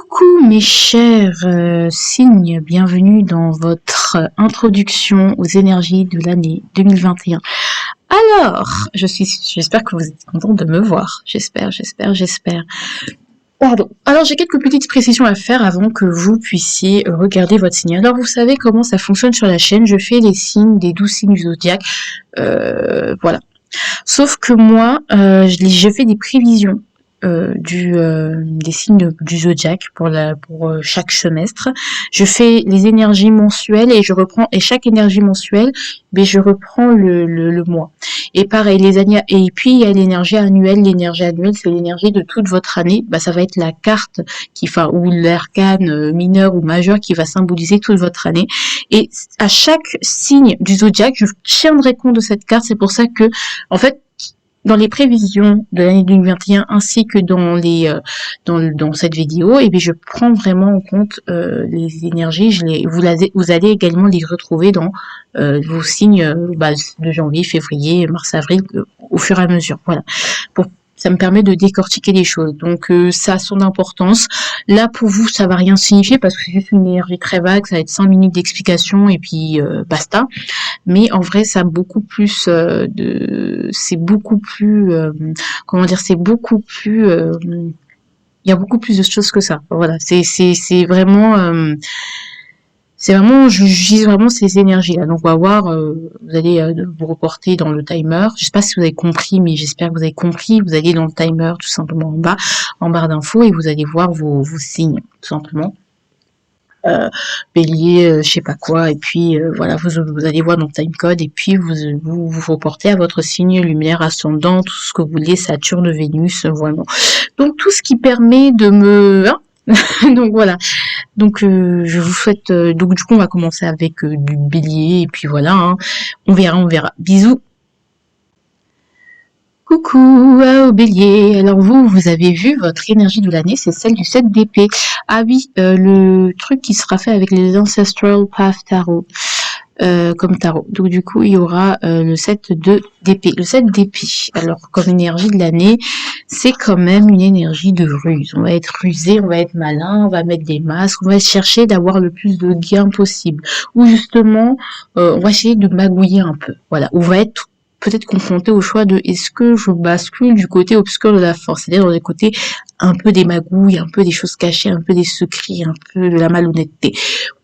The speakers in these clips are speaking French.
Coucou mes chers signes, bienvenue dans votre introduction aux énergies de l'année 2021. Alors, j'espère que vous êtes contents de me voir. J'espère. Pardon. Alors, j'ai quelques petites précisions à faire avant que vous puissiez regarder votre signe. Alors, vous savez comment ça fonctionne sur la chaîne. Je fais les signes des 12 signes du zodiaque. Voilà. Sauf que moi, j'ai fait des prévisions des signes du zodiaque pour chaque semestre. Je fais les énergies mensuelles et chaque énergie mensuelle, je reprends le mois. Et pareil, et puis il y a l'énergie annuelle. L'énergie annuelle, c'est l'énergie de toute votre année. Ça va être la carte ou l'arcane mineur ou majeur qui va symboliser toute votre année. Et à chaque signe du zodiaque, je tiendrai compte de cette carte. C'est pour ça que, en fait, dans les prévisions de l'année 2021 ainsi que dans cette vidéo, je prends vraiment en compte les énergies. Vous allez également les retrouver dans vos signes de janvier, février, mars, avril, au fur et à mesure. Voilà. Ça me permet de décortiquer les choses. Donc ça a son importance. Là pour vous, ça va rien signifier parce que c'est juste une énergie très vague. Ça va être 5 minutes d'explication et puis basta. Mais en vrai, ça a beaucoup plus c'est beaucoup plus il y a beaucoup plus de choses que ça. Voilà, c'est vraiment, j'utilise vraiment ces énergies-là. Donc, on va voir, vous allez vous reporter dans le timer. Je sais pas si vous avez compris, mais j'espère que vous avez compris. Vous allez dans le timer, tout simplement en barre d'infos, et vous allez voir vos signes, tout simplement. Bélier, je sais pas quoi, et puis voilà, vous allez voir dans le timecode, et puis vous reportez à votre signe luminaire ascendant, tout ce que vous voulez, Saturne, Vénus, vraiment. Donc, tout ce qui permet de me... Donc, voilà. Donc je vous souhaite donc du coup on va commencer avec du bélier et puis voilà, hein. On verra. Bisous. Coucou au bélier. Alors vous avez vu votre énergie de l'année, c'est celle du 7 d'épée. Ah oui, le truc qui sera fait avec les Ancestral Path Tarot. Comme tarot. Donc du coup, il y aura le 7 d'épée. Le 7 d'épée, alors comme énergie de l'année, c'est quand même une énergie de ruse. On va être rusé, on va être malin, on va mettre des masques, on va chercher d'avoir le plus de gains possible. Ou justement, on va essayer de magouiller un peu. Voilà, on va être peut-être confronté au choix de est-ce que je bascule du côté obscur de la force, c'est-à-dire dans les côtés un peu des magouilles, un peu des choses cachées, un peu des secrets, un peu de la malhonnêteté.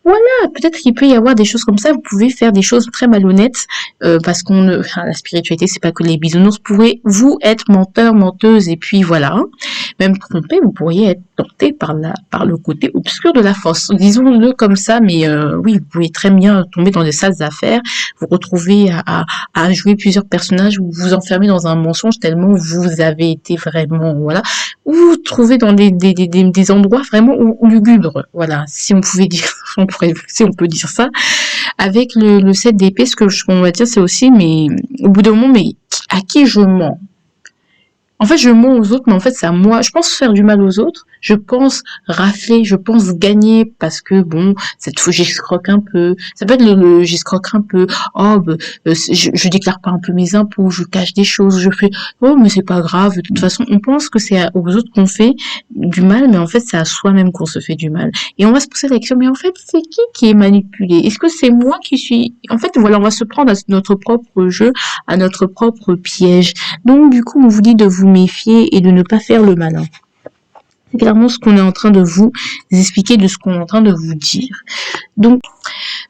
Voilà, peut-être qu'il peut y avoir des choses comme ça. Vous pouvez faire des choses très malhonnêtes parce la spiritualité, c'est pas que les bisounours. Vous être menteur, menteuse et puis voilà, hein. Même trompé, vous pourriez être tenté par le côté obscur de la force. Disons-le comme ça, mais oui, vous pouvez très bien tomber dans des sales affaires, vous retrouver à jouer plusieurs personnages, ou vous enfermer dans un mensonge tellement vous avez été vraiment, voilà, ou vous trouvez dans des endroits vraiment lugubres, voilà, si on peut dire ça. Avec le 7 d'épée, on va dire, c'est aussi, mais au bout d'un moment, mais à qui je mens? En fait, je mens aux autres, mais en fait, c'est à moi. Je pense faire du mal aux autres. Je pense rafler, je pense gagner parce que bon, cette fois, j'escroque un peu. Ça peut être j'escroque un peu. Oh, je déclare pas un peu mes impôts, je cache des choses, je fais, oh, mais c'est pas grave. De toute façon, on pense que c'est aux autres qu'on fait du mal, mais en fait, c'est à soi-même qu'on se fait du mal. Et on va se poser la question, mais en fait, c'est qui est manipulé? Est-ce que c'est moi qui suis... En fait, voilà, on va se prendre à notre propre jeu, à notre propre piège. Donc, du coup, on vous dit de vous méfier et de ne pas faire le malin. C'est clairement ce qu'on est en train de vous expliquer, de ce qu'on est en train de vous dire. Donc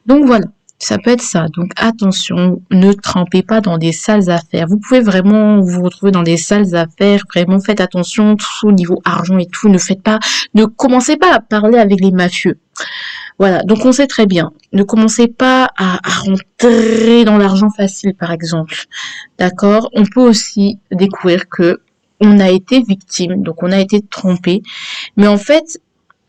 voilà, ça peut être ça. Donc attention, ne trempez pas dans des sales affaires. Vous pouvez vraiment vous retrouver dans des sales affaires. Vraiment, faites attention, tout au niveau argent et tout. Ne commencez pas à parler avec les mafieux. Voilà, donc on sait très bien, ne commencez pas à rentrer dans l'argent facile, par exemple. D'accord? On peut aussi découvrir que on a été victime, donc on a été trompé. Mais en fait,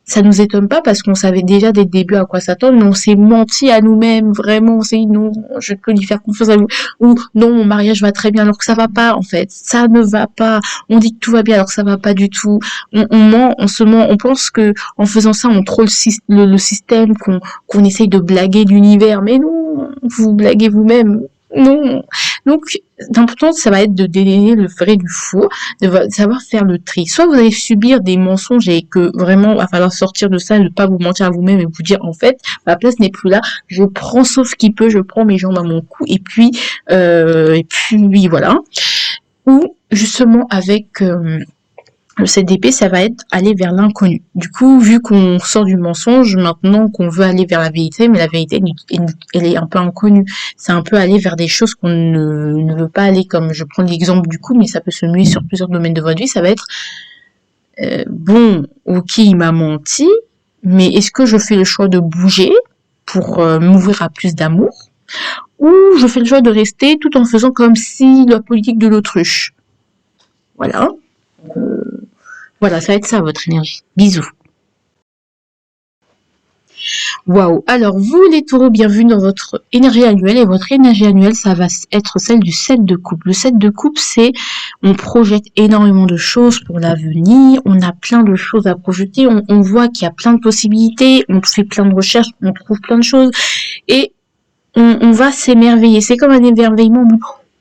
ça nous étonne pas parce qu'on savait déjà dès le début à quoi s'attendre, mais on s'est menti à nous-mêmes, vraiment, on s'est dit non, je peux lui faire confiance à vous, ou non, mon mariage va très bien, alors que ça va pas, en fait, ça ne va pas, on dit que tout va bien, alors que ça va pas du tout, on ment, on se ment, on pense que en faisant ça, on troll le système, qu'on essaye de blaguer l'univers, mais non, vous blaguez vous-même. Non, Donc, l'important, ça va être de délier le vrai du faux, de savoir faire le tri. Soit vous allez subir des mensonges et que vraiment, il va falloir sortir de ça, et ne pas vous mentir à vous-même et vous dire, en fait, ma place n'est plus là, je prends sauf qui peut, je prends mes jambes à mon cou, et puis oui, voilà. Ou, justement, avec... le CDP, ça va être aller vers l'inconnu. Du coup, vu qu'on sort du mensonge, maintenant qu'on veut aller vers la vérité, mais la vérité, elle est un peu inconnue. C'est un peu aller vers des choses qu'on ne veut pas aller, comme je prends l'exemple du coup, mais ça peut se muer sur plusieurs domaines de votre vie. Ça va être, bon, ok, il m'a menti, mais est-ce que je fais le choix de bouger pour m'ouvrir à plus d'amour, ou je fais le choix de rester tout en faisant comme si la politique de l'autruche. Voilà. Voilà, ça va être ça, votre énergie. Bisous. Waouh. Alors, vous, les taureaux, bienvenue dans votre énergie annuelle. Et votre énergie annuelle, ça va être celle du 7 de coupe. Le 7 de coupe, c'est, on projette énormément de choses pour l'avenir. On a plein de choses à projeter. On voit qu'il y a plein de possibilités. On fait plein de recherches. On trouve plein de choses. Et on va s'émerveiller. C'est comme un émerveillement.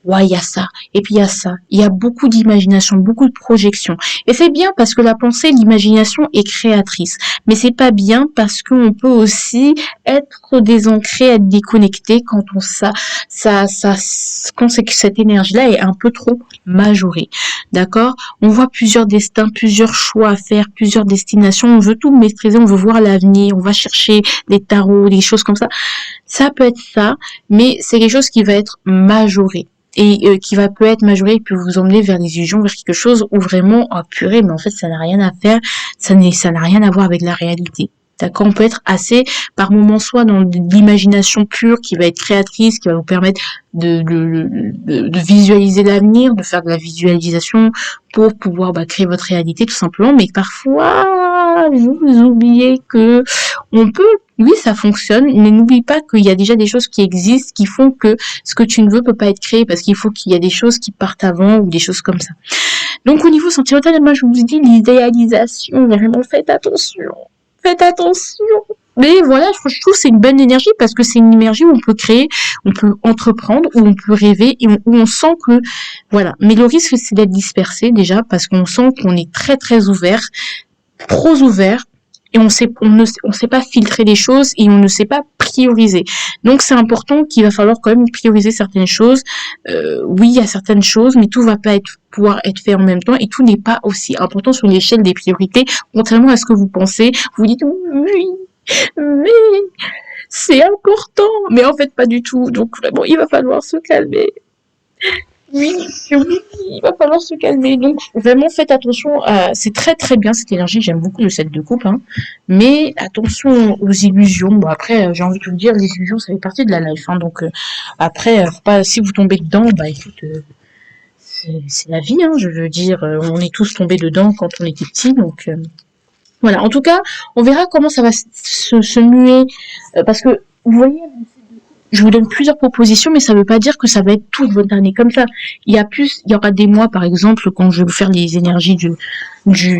Ouais, il y a ça, et puis il y a ça. Il y a beaucoup d'imagination, beaucoup de projection. Et c'est bien parce que la pensée, l'imagination est créatrice. Mais c'est pas bien parce qu'on peut aussi être désancré, être déconnecté quand quand c'est que cette énergie-là est un peu trop majorée. D'accord? On voit plusieurs destins, plusieurs choix à faire, plusieurs destinations. On veut tout maîtriser, on veut voir l'avenir, on va chercher des tarots, des choses comme ça. Ça peut être ça, mais c'est quelque chose qui va être majoré. Et qui va peut être majoré et peut vous emmener vers des illusions, vers quelque chose où vraiment, oh purée, mais en fait, ça n'a rien à faire, ça n'a rien à voir avec la réalité. D'accord? On peut être assez, par moments, soit dans de l'imagination pure qui va être créatrice, qui va vous permettre de visualiser l'avenir, de faire de la visualisation pour pouvoir créer votre réalité tout simplement, mais parfois, vous oubliez que on peut, oui, ça fonctionne, mais n'oublie pas qu'il y a déjà des choses qui existent, qui font que ce que tu ne veux peut pas être créé, parce qu'il faut qu'il y ait des choses qui partent avant, ou des choses comme ça. Donc, au niveau sentimental, moi, je vous dis, l'idéalisation, vraiment, faites attention. Faites attention. Mais voilà, je trouve que c'est une bonne énergie parce que c'est une énergie où on peut créer, on peut entreprendre, où on peut rêver et où on sent que, voilà. Mais le risque, c'est d'être dispersé déjà parce qu'on sent qu'on est très très ouvert, trop ouvert, et on ne sait pas filtrer les choses et on ne sait pas prioriser. Donc c'est important qu'il va falloir quand même prioriser certaines choses. Oui, il y a certaines choses, mais tout va pas pouvoir être fait en même temps et tout n'est pas aussi important sur l'échelle des priorités, contrairement à ce que vous pensez. Vous dites oui, mais c'est important, mais en fait pas du tout. Donc vraiment, il va falloir se calmer. Oui, il va falloir se calmer. Donc, vraiment, faites attention à... C'est très, très bien, cette énergie. J'aime beaucoup le 7 de coupe, hein. Mais attention aux illusions. Bon, après, j'ai envie de vous dire, les illusions, ça fait partie de la life, hein. Donc, après, si vous tombez dedans, écoute, c'est la vie, hein. Je veux dire, on est tous tombés dedans quand on était petits. Donc, voilà. En tout cas, on verra comment ça va se muer. Parce que, vous voyez... Je vous donne plusieurs propositions, mais ça ne veut pas dire que ça va être toute votre année comme ça. Il y aura des mois, par exemple, quand je vais vous faire les énergies des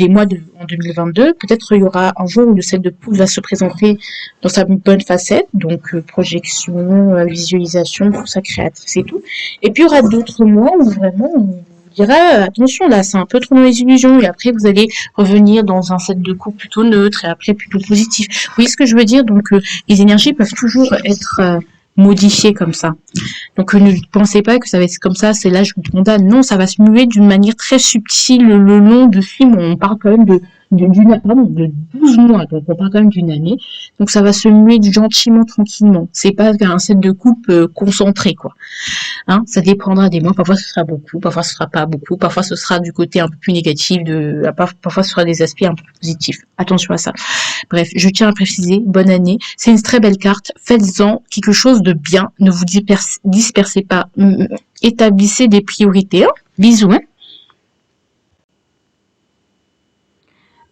mois en 2022. Peut-être il y aura un jour où le 7 de coupe va se présenter dans sa bonne facette, donc projection, visualisation, pour sa créatrice et tout. Et puis il y aura d'autres mois où vraiment attention là, c'est un peu trop dans les illusions, et après vous allez revenir dans un set de coups plutôt neutre et après plutôt positif. Vous voyez ce que je veux dire? Donc les énergies peuvent toujours être modifiées comme ça. Donc ne pensez pas que ça va être comme ça, c'est là je vous condamne. Non, ça va se muer d'une manière très subtile le long de 6 mois. On parle quand même de 12 mois, donc on parle quand même d'une année. Donc ça va se muer gentiment, tranquillement. C'est pas un set de coupe concentré, quoi. Hein, ça dépendra des mois. Parfois ce sera beaucoup, parfois ce sera pas beaucoup, parfois ce sera du côté un peu plus négatif, parfois ce sera des aspects un peu plus positifs. Attention à ça. Bref, je tiens à préciser, bonne année. C'est une très belle carte. Faites-en quelque chose de bien. Ne vous dispersez pas. Établissez des priorités. Hein. Bisous. Hein.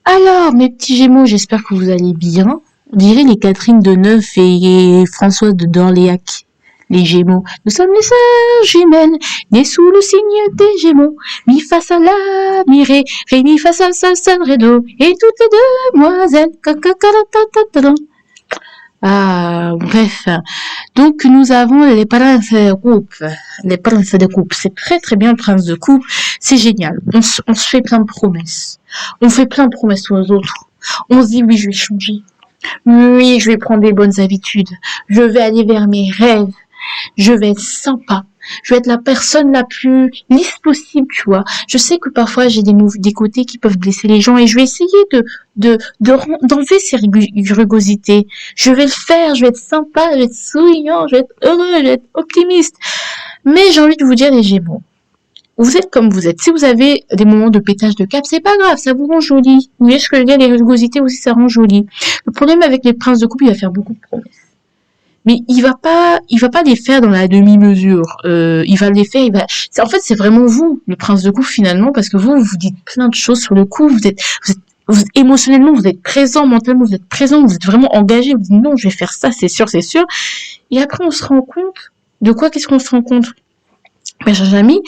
Alors, mes petits Gémeaux, j'espère que vous allez bien. On dirait les Catherine de Neuf et Françoise de d'Orléac. Les Gémeaux. Nous sommes les sœurs jumelles, nées sous le signe des Gémeaux. Mi fa sol la, mi ré, ré mi fa sol sol sol ré do. Et toutes les demoiselles. Bref. Donc, nous avons les princes de coupe. Les princes de coupe. C'est très, très bien, le prince de coupe. C'est génial. On se fait plein de promesses. On fait plein de promesses aux autres. On se dit, oui, je vais changer. Oui, je vais prendre des bonnes habitudes. Je vais aller vers mes rêves. Je vais être sympa. Je vais être la personne la plus lisse possible, tu vois. Je sais que parfois j'ai des côtés qui peuvent blesser les gens et je vais essayer d'enlever ces rugosités. Je vais le faire, je vais être sympa, je vais être souriant, je vais être heureux, je vais être optimiste. Mais j'ai envie de vous dire, les Gémeaux, vous êtes comme vous êtes. Si vous avez des moments de pétage de cap, c'est pas grave, ça vous rend joli. Vous voyez ce que je veux dire, les rugosités aussi, ça rend joli. Le problème avec les princes de coupe, il va faire beaucoup de promesses. Mais il va pas les faire dans la demi-mesure. Il va les faire, en fait, c'est vraiment vous, le prince de coupe, finalement, parce que vous dites plein de choses sur le coup, émotionnellement, vous êtes présent, mentalement, vous êtes présent, vous êtes vraiment engagé, vous dites non, je vais faire ça, c'est sûr, c'est sûr. Et après, on se rend compte, de quoi qu'est-ce qu'on se rend compte? Mes chers amis,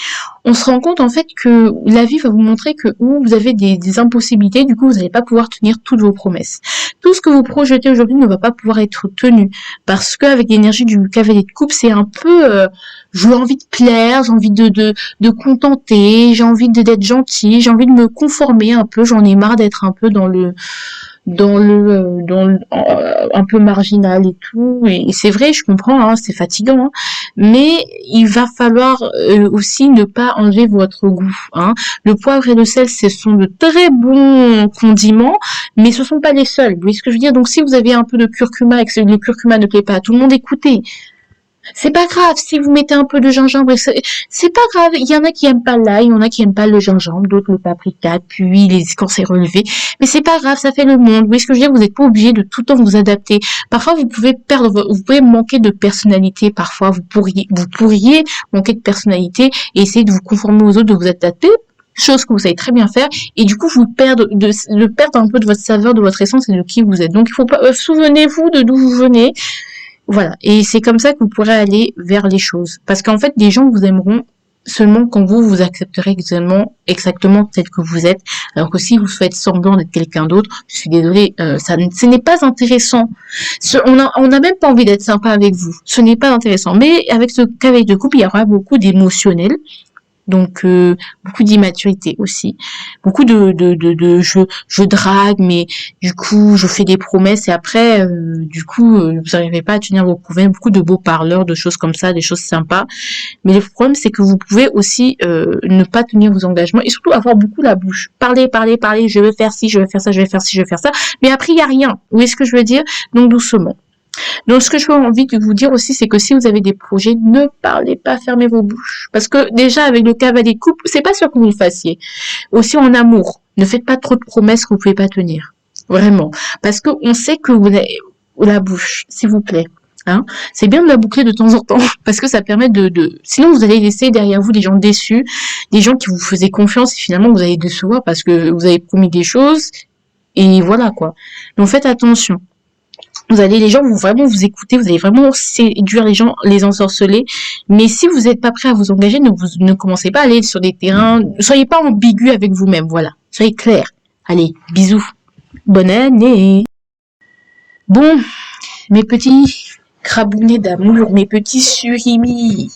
on se rend compte en fait que la vie va vous montrer que vous avez des impossibilités, du coup vous n'allez pas pouvoir tenir toutes vos promesses. Tout ce que vous projetez aujourd'hui ne va pas pouvoir être tenu, parce qu'avec l'énergie du cavalier de coupe, c'est un peu j'ai envie de plaire, j'ai envie de contenter, j'ai envie d'être gentil, j'ai envie de me conformer un peu, j'en ai marre d'être un peu un peu marginal et tout, et c'est vrai, je comprends, hein, c'est fatigant, hein, mais il va falloir aussi ne pas enlever votre goût, hein. Le poivre et le sel, ce sont de très bons condiments, mais ce sont pas les seuls, vous voyez ce que je veux dire? Donc si vous avez un peu de curcuma et que le curcuma ne plaît pas à tout le monde, écoutez, c'est pas grave si vous mettez un peu de gingembre. C'est pas grave. Il y en a qui aiment pas l'ail, il y en a qui aiment pas le gingembre, d'autres le paprika, puis quand c'est relevé. Mais c'est pas grave, ça fait le monde. Vous voyez ce que je veux dire? Vous n'êtes pas obligé de tout le temps vous adapter. Parfois, vous pouvez manquer de personnalité. Parfois, vous pourriez manquer de personnalité et essayer de vous conformer aux autres, de vous adapter. Chose que vous savez très bien faire, et du coup vous perdre un peu de votre saveur, de votre essence et de qui vous êtes. Donc il faut pas, souvenez-vous de d'où vous venez. Voilà, et c'est comme ça que vous pourrez aller vers les choses. Parce qu'en fait, les gens vous aimeront seulement quand vous accepterez exactement tel que vous êtes. Alors que si vous faites semblant d'être quelqu'un d'autre, je suis désolée, ce n'est pas intéressant. On a même pas envie d'être sympa avec vous. Ce n'est pas intéressant. Mais avec ce cavalier de coupe, il y aura beaucoup d'émotionnel. Donc beaucoup d'immaturité aussi, beaucoup de je drague, mais du coup je fais des promesses et après du coup vous n'arrivez pas à tenir vos promesses, beaucoup de beaux parleurs, de choses comme ça, des choses sympas. Mais le problème c'est que vous pouvez aussi ne pas tenir vos engagements et surtout avoir beaucoup la bouche, parler, je vais faire ci, je vais faire ça, je vais faire ci, je vais faire ça, mais après il y a rien. Vous voyez ce que je veux dire? Donc doucement. Donc, ce que j'ai envie de vous dire aussi, c'est que si vous avez des projets, ne parlez pas, fermez vos bouches. Parce que déjà, avec le cavalier de coupe, c'est pas sûr que vous le fassiez. Aussi en amour, ne faites pas trop de promesses que vous pouvez pas tenir. Vraiment. Parce que on sait que vous avez la bouche, s'il vous plaît. Hein, c'est bien de la boucler de temps en temps parce que ça permet sinon vous allez laisser derrière vous des gens déçus, des gens qui vous faisaient confiance et finalement vous allez décevoir parce que vous avez promis des choses et voilà quoi. Donc faites attention. Les gens vont vraiment vous écouter, vous allez vraiment séduire les gens, les ensorceler. Mais si vous n'êtes pas prêt à vous engager, ne commencez pas à aller sur des terrains, ne soyez pas ambigu avec vous-même, voilà. Soyez clair. Allez, bisous. Bonne année. Bon, mes petits crabounets d'amour, mes petits surimi.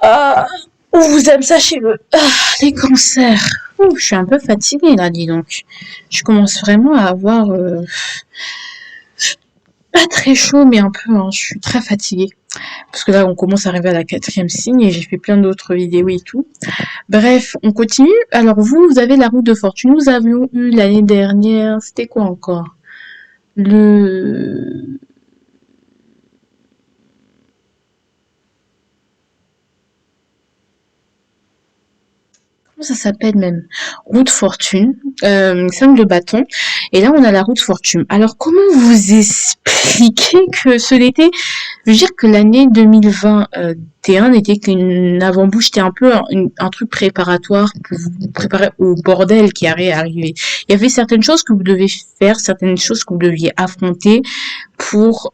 Ah, on vous aime, sachez-le. Ah, les cancers. Ouh, je suis un peu fatiguée là, dis donc. Je commence vraiment à avoir... pas très chaud, mais un peu, hein, je suis très fatiguée. Parce que là, on commence à arriver à la 4e signe et j'ai fait plein d'autres vidéos et tout. Bref, on continue. Alors vous avez la route de fortune. Nous avions eu l'année dernière, c'était quoi encore? Comment ça s'appelle même? Route fortune, 5 de bâton. Et là, on a la route fortune. Alors, comment vous expliquer que ce l'été, je veux dire que l'année 2021 n'était qu'une avant-bouche, c'était un peu un truc préparatoire pour vous préparer au bordel qui allait arriver. Il y avait certaines choses que vous devez faire, certaines choses que vous deviez affronter pour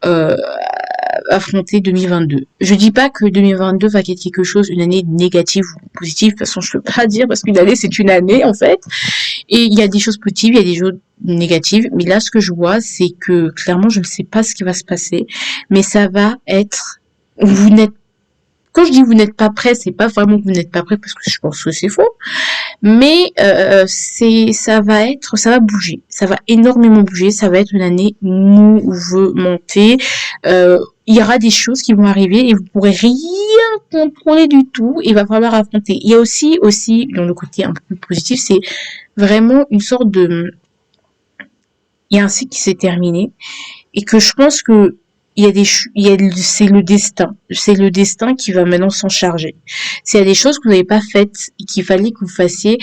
affronter 2022. Je dis pas que 2022 va être quelque chose, une année négative ou positive, de toute façon je peux pas dire parce qu'une année c'est une année en fait. Et il y a des choses positives, il y a des choses négatives. Mais là, ce que je vois, c'est que clairement, je ne sais pas ce qui va se passer. Mais ça va être... Vous n'êtes... Quand je dis vous n'êtes pas prêt, c'est pas vraiment que vous n'êtes pas prêt parce que je pense que c'est faux. Mais ça va bouger. Ça va énormément bouger. Ça va être une année mouvementée. Il y aura des choses qui vont arriver et vous pourrez rien contrôler du tout. Il va falloir affronter. Il y a aussi, dans le côté un peu plus positif, c'est vraiment une sorte de... Il y a un cycle qui s'est terminé et que je pense que c'est le destin. C'est le destin qui va maintenant s'en charger. S'il y a des choses que vous n'avez pas faites et qu'il fallait que vous fassiez,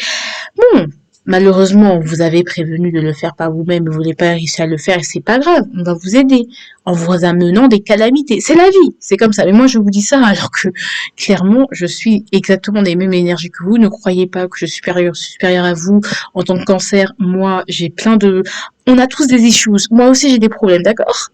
bon, malheureusement, vous avez prévenu de le faire par vous-même et vous n'avez pas réussi à le faire et c'est pas grave. On va vous aider en vous amenant des calamités. C'est la vie. C'est comme ça. Mais moi, je vous dis ça alors que, clairement, je suis exactement des mêmes énergies que vous. Ne croyez pas que je suis supérieure à vous. En tant que cancer, moi, j'ai plein de... On a tous des issues. Moi aussi, j'ai des problèmes, d'accord?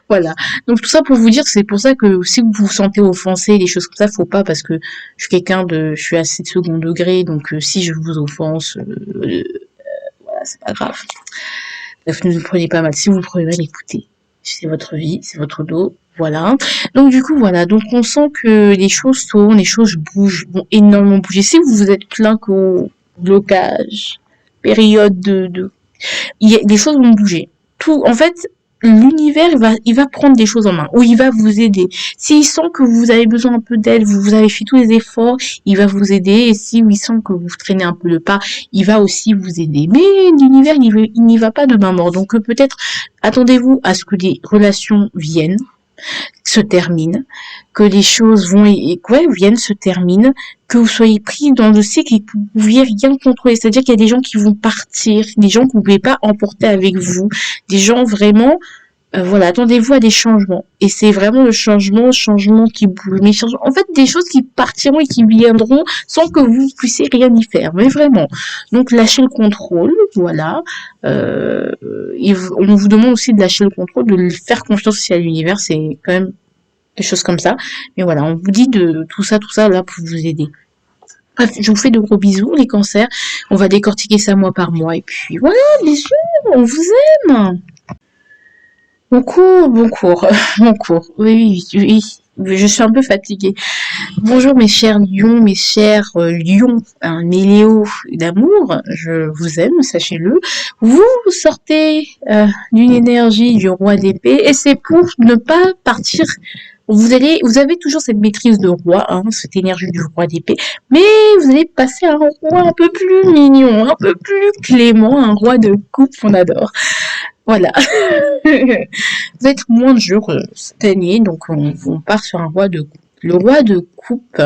Voilà. Donc tout ça pour vous dire, c'est pour ça que si vous vous sentez offensé, des choses comme ça, faut pas parce que je suis assez de second degré, donc si je vous offense, voilà, c'est pas grave. Bref, ne vous prenez pas mal. Si vous le prenez mal, écoutez, c'est votre vie, c'est votre dos, voilà. Donc du coup, voilà. Donc on sent que les choses tournent, les choses bougent, vont énormément bouger. Si vous vous êtes plaint qu'au blocage, période les choses vont bouger. Tout, en fait, l'univers, il va prendre des choses en main, ou il va vous aider. S'il sent que vous avez besoin un peu d'aide, vous avez fait tous les efforts, il va vous aider, et si il sent que vous traînez un peu le pas, il va aussi vous aider. Mais l'univers, il n'y va pas de main morte. Donc peut-être, attendez-vous à ce que les relations viennent, se terminent, que les choses viennent, se terminent, que vous soyez pris dans le cycle et que vous ne pouviez rien contrôler. C'est-à-dire qu'il y a des gens qui vont partir, des gens que vous ne pouvez pas emporter avec vous, des gens vraiment, voilà, attendez-vous à des changements. Et c'est vraiment le changement qui bouge. Mais en fait, des choses qui partiront et qui viendront sans que vous puissiez rien y faire. Mais vraiment. Donc, lâchez le contrôle, voilà. On vous demande aussi de lâcher le contrôle, de faire confiance aussi à l'univers. C'est quand même des choses comme ça. Mais voilà, on vous dit de tout ça là pour vous aider. Bref, je vous fais de gros bisous, les cancers. On va décortiquer ça mois par mois. Et puis voilà, bisous, on vous aime. Bon cours, bon cours. Oui, je suis un peu fatiguée. Bonjour mes chers lions, mes chers lions, mes léos d'amour, je vous aime, sachez-le. Vous sortez d'une énergie du roi d'épée et c'est pour ne pas partir. Vous avez toujours cette maîtrise de roi, hein, cette énergie du roi d'épée, mais vous allez passer à un roi un peu plus mignon, un peu plus clément, un roi de coupe, on adore. Voilà. Vous êtes moins dur cette année, donc on part sur un roi de coupe. Le roi de coupe,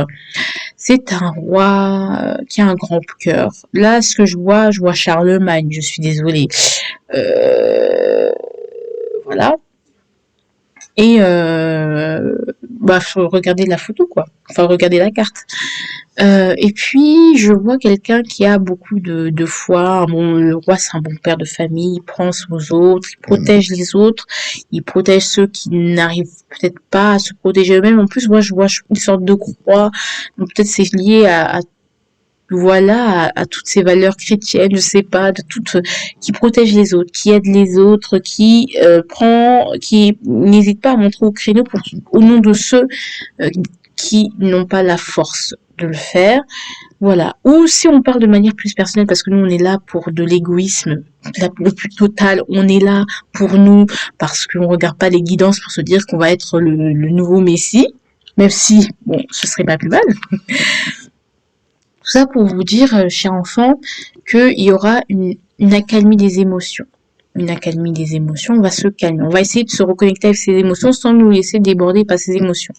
c'est un roi qui a un grand cœur. Là, ce que je vois Charlemagne, je suis désolée. Voilà. Et faut regarder la photo, quoi. Enfin, regarder la carte. Et puis, je vois quelqu'un qui a beaucoup de foi. Le roi, c'est un bon père de famille. Il prend soin aux autres, il protège les autres, il protège ceux qui n'arrivent peut-être pas à se protéger eux-mêmes. En plus, moi, je vois une sorte de croix. Donc, peut-être c'est lié à toutes ces valeurs chrétiennes, je sais pas, qui protège les autres, qui aide les autres, qui n'hésite pas à montrer au créneau au nom de ceux qui n'ont pas la force de le faire. Voilà. Ou si on parle de manière plus personnelle, parce que nous, on est là pour de l'égoïsme le plus total, on est là pour nous, parce qu'on regarde pas les guidances pour se dire qu'on va être le nouveau Messie, même si, bon, ce serait pas plus mal. Tout ça pour vous dire, cher enfant, qu'il y aura une accalmie des émotions. Une accalmie des émotions, on va se calmer. On va essayer de se reconnecter avec ces émotions sans nous laisser déborder par ces émotions.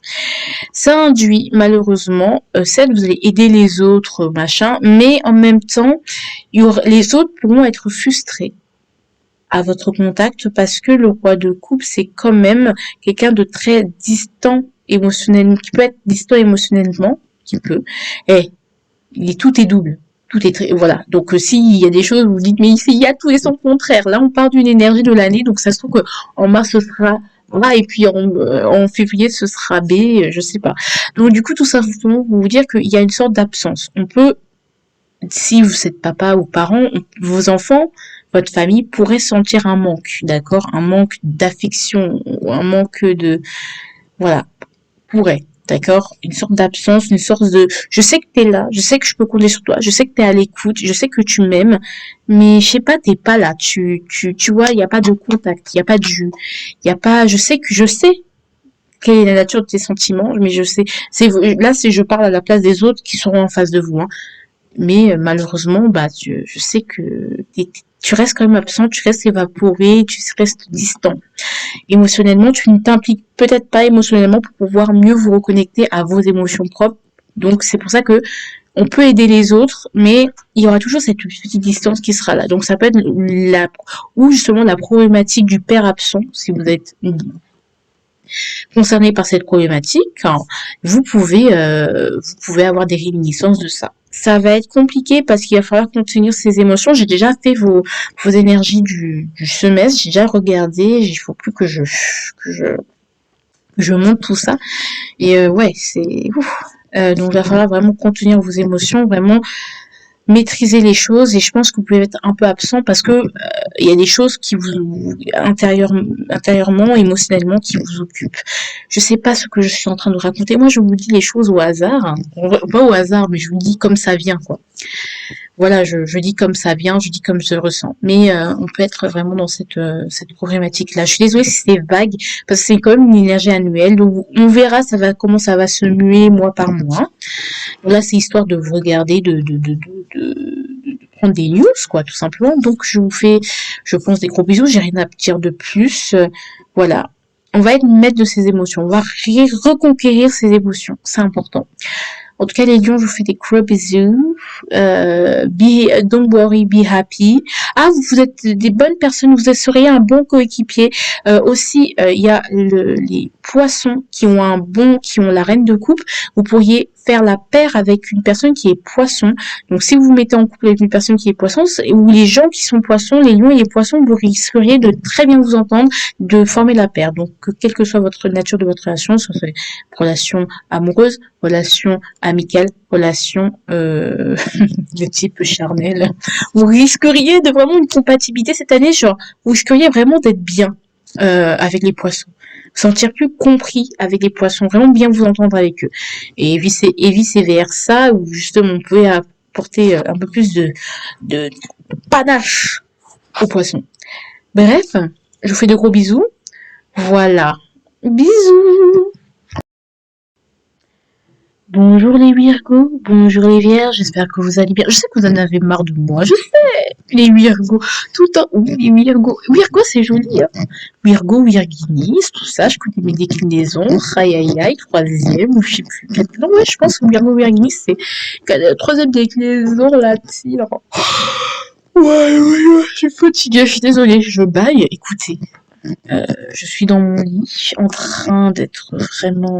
Ça induit, malheureusement, certes, vous allez aider les autres, machin, mais en même temps, les autres pourront être frustrés à votre contact parce que le roi de coupe, c'est quand même quelqu'un de très distant émotionnellement, qui peut être distant émotionnellement, tout est double. Tout est très, voilà. Donc, s'il y a des choses, vous dites, mais ici, il y a tout et son contraire. Là, on part d'une énergie de l'année. Donc, ça se trouve qu'en mars, ce sera A, et puis en février, ce sera B, je sais pas. Donc, du coup, tout ça, justement, pour vous dire qu'il y a une sorte d'absence. On peut si vous êtes papa ou parent, vos enfants, votre famille pourrait sentir un manque, d'accord? Un manque d'affection, ou un manque de, voilà, pourrait, d'accord? Une sorte d'absence, une sorte de, je sais que t'es là, je sais que je peux compter sur toi, je sais que t'es à l'écoute, je sais que tu m'aimes, mais je sais pas, t'es pas là, tu vois, il y a pas de contact, il y a pas de jus, il y a pas, je sais quelle est la nature de tes sentiments, mais je sais, là, je parle à la place des autres qui seront en face de vous, hein. Mais malheureusement, bah, je sais que tu restes quand même absent, tu restes évaporé, tu restes distant. Émotionnellement, tu ne t'impliques peut-être pas émotionnellement pour pouvoir mieux vous reconnecter à vos émotions propres. Donc c'est pour ça que on peut aider les autres, mais il y aura toujours cette petite distance qui sera là. Donc ça peut être ou justement la problématique du père absent, si vous êtes concerné par cette problématique, hein, vous pouvez avoir des réminiscences de ça. Ça va être compliqué parce qu'il va falloir contenir ses émotions. J'ai déjà fait vos énergies du semestre, j'ai déjà regardé, il faut plus que je monte tout ça. Et ouais, c'est ouf. Donc il va falloir vraiment contenir vos émotions, vraiment maîtriser les choses, et je pense que vous pouvez être un peu absent parce que il y a des choses qui vous intérieurement, émotionnellement, qui vous occupent. Je sais pas ce que je suis en train de raconter. Moi, je vous dis les choses au hasard, hein. Pas au hasard, mais je vous dis comme ça vient, quoi. Voilà, je dis comme ça vient, je dis comme je le ressens. Mais on peut être vraiment dans cette problématique-là. Je suis désolée si c'est vague, parce que c'est quand même une énergie annuelle. Donc on verra comment ça va se muer mois par mois. Donc là, c'est histoire de vous regarder, de prendre des news, quoi, tout simplement. Donc je pense, des gros bisous. J'ai rien à dire de plus. Voilà. On va être maître de ses émotions. On va reconquérir ses émotions. C'est important. En tout cas, les lions, je vous fais des gros bisous. Don't worry, be happy. Ah, vous êtes des bonnes personnes, vous seriez un bon coéquipier. Aussi, il y a les poissons qui ont la reine de coupe. Vous pourriez faire la paire avec une personne qui est poisson. Donc, si vous vous mettez en couple avec une personne qui est poisson, ou les gens qui sont poissons, les lions et les poissons, vous risqueriez de très bien vous entendre, de former la paire. Donc, quelle que soit votre nature de votre relation, soit ce soit relation amoureuse, relation amicale, relation de type charnel, vous risqueriez de vraiment une compatibilité cette année, genre, vous risqueriez vraiment d'être bien avec les poissons. Vous sentir plus compris avec les poissons, vraiment bien vous entendre avec eux. Et vice versa, où justement on pouvait apporter un peu plus de panache aux poissons. Bref, je vous fais de gros bisous. Voilà. Bisous. Bonjour les Virgos, bonjour les Vierges, j'espère que vous allez bien. Je sais que vous en avez marre de moi, je sais, les Virgos, tout le temps, oui, les Virgos. Virgo, c'est joli, hein. Virgo, Virginis, tout ça, je connais mes déclinaisons, aïe, troisième, ou je sais plus, non, ouais, je pense que Virgo, Virginis, c'est troisième déclinaison latine. Ouais, je suis fatiguée, je suis désolée, je baille, écoutez. Je suis dans mon lit, en train d'être vraiment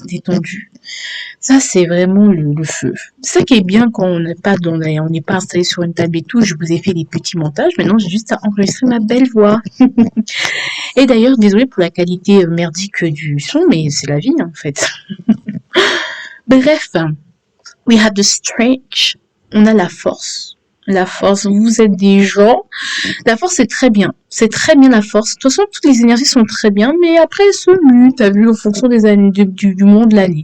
détendue. Ça, c'est vraiment le feu. C'est ça qui est bien quand on n'est pas installé sur une table et tout. Je vous ai fait des petits montages. Maintenant, j'ai juste à enregistrer ma belle voix. Et d'ailleurs, désolée pour la qualité merdique du son, mais c'est la vie, en fait. Bref, we have the stretch. On a la force. La force, vous êtes des gens. La force, c'est très bien. C'est très bien la force. De toute façon, toutes les énergies sont très bien, mais après, elles se muent, t'as vu, en fonction des années, du monde de l'année.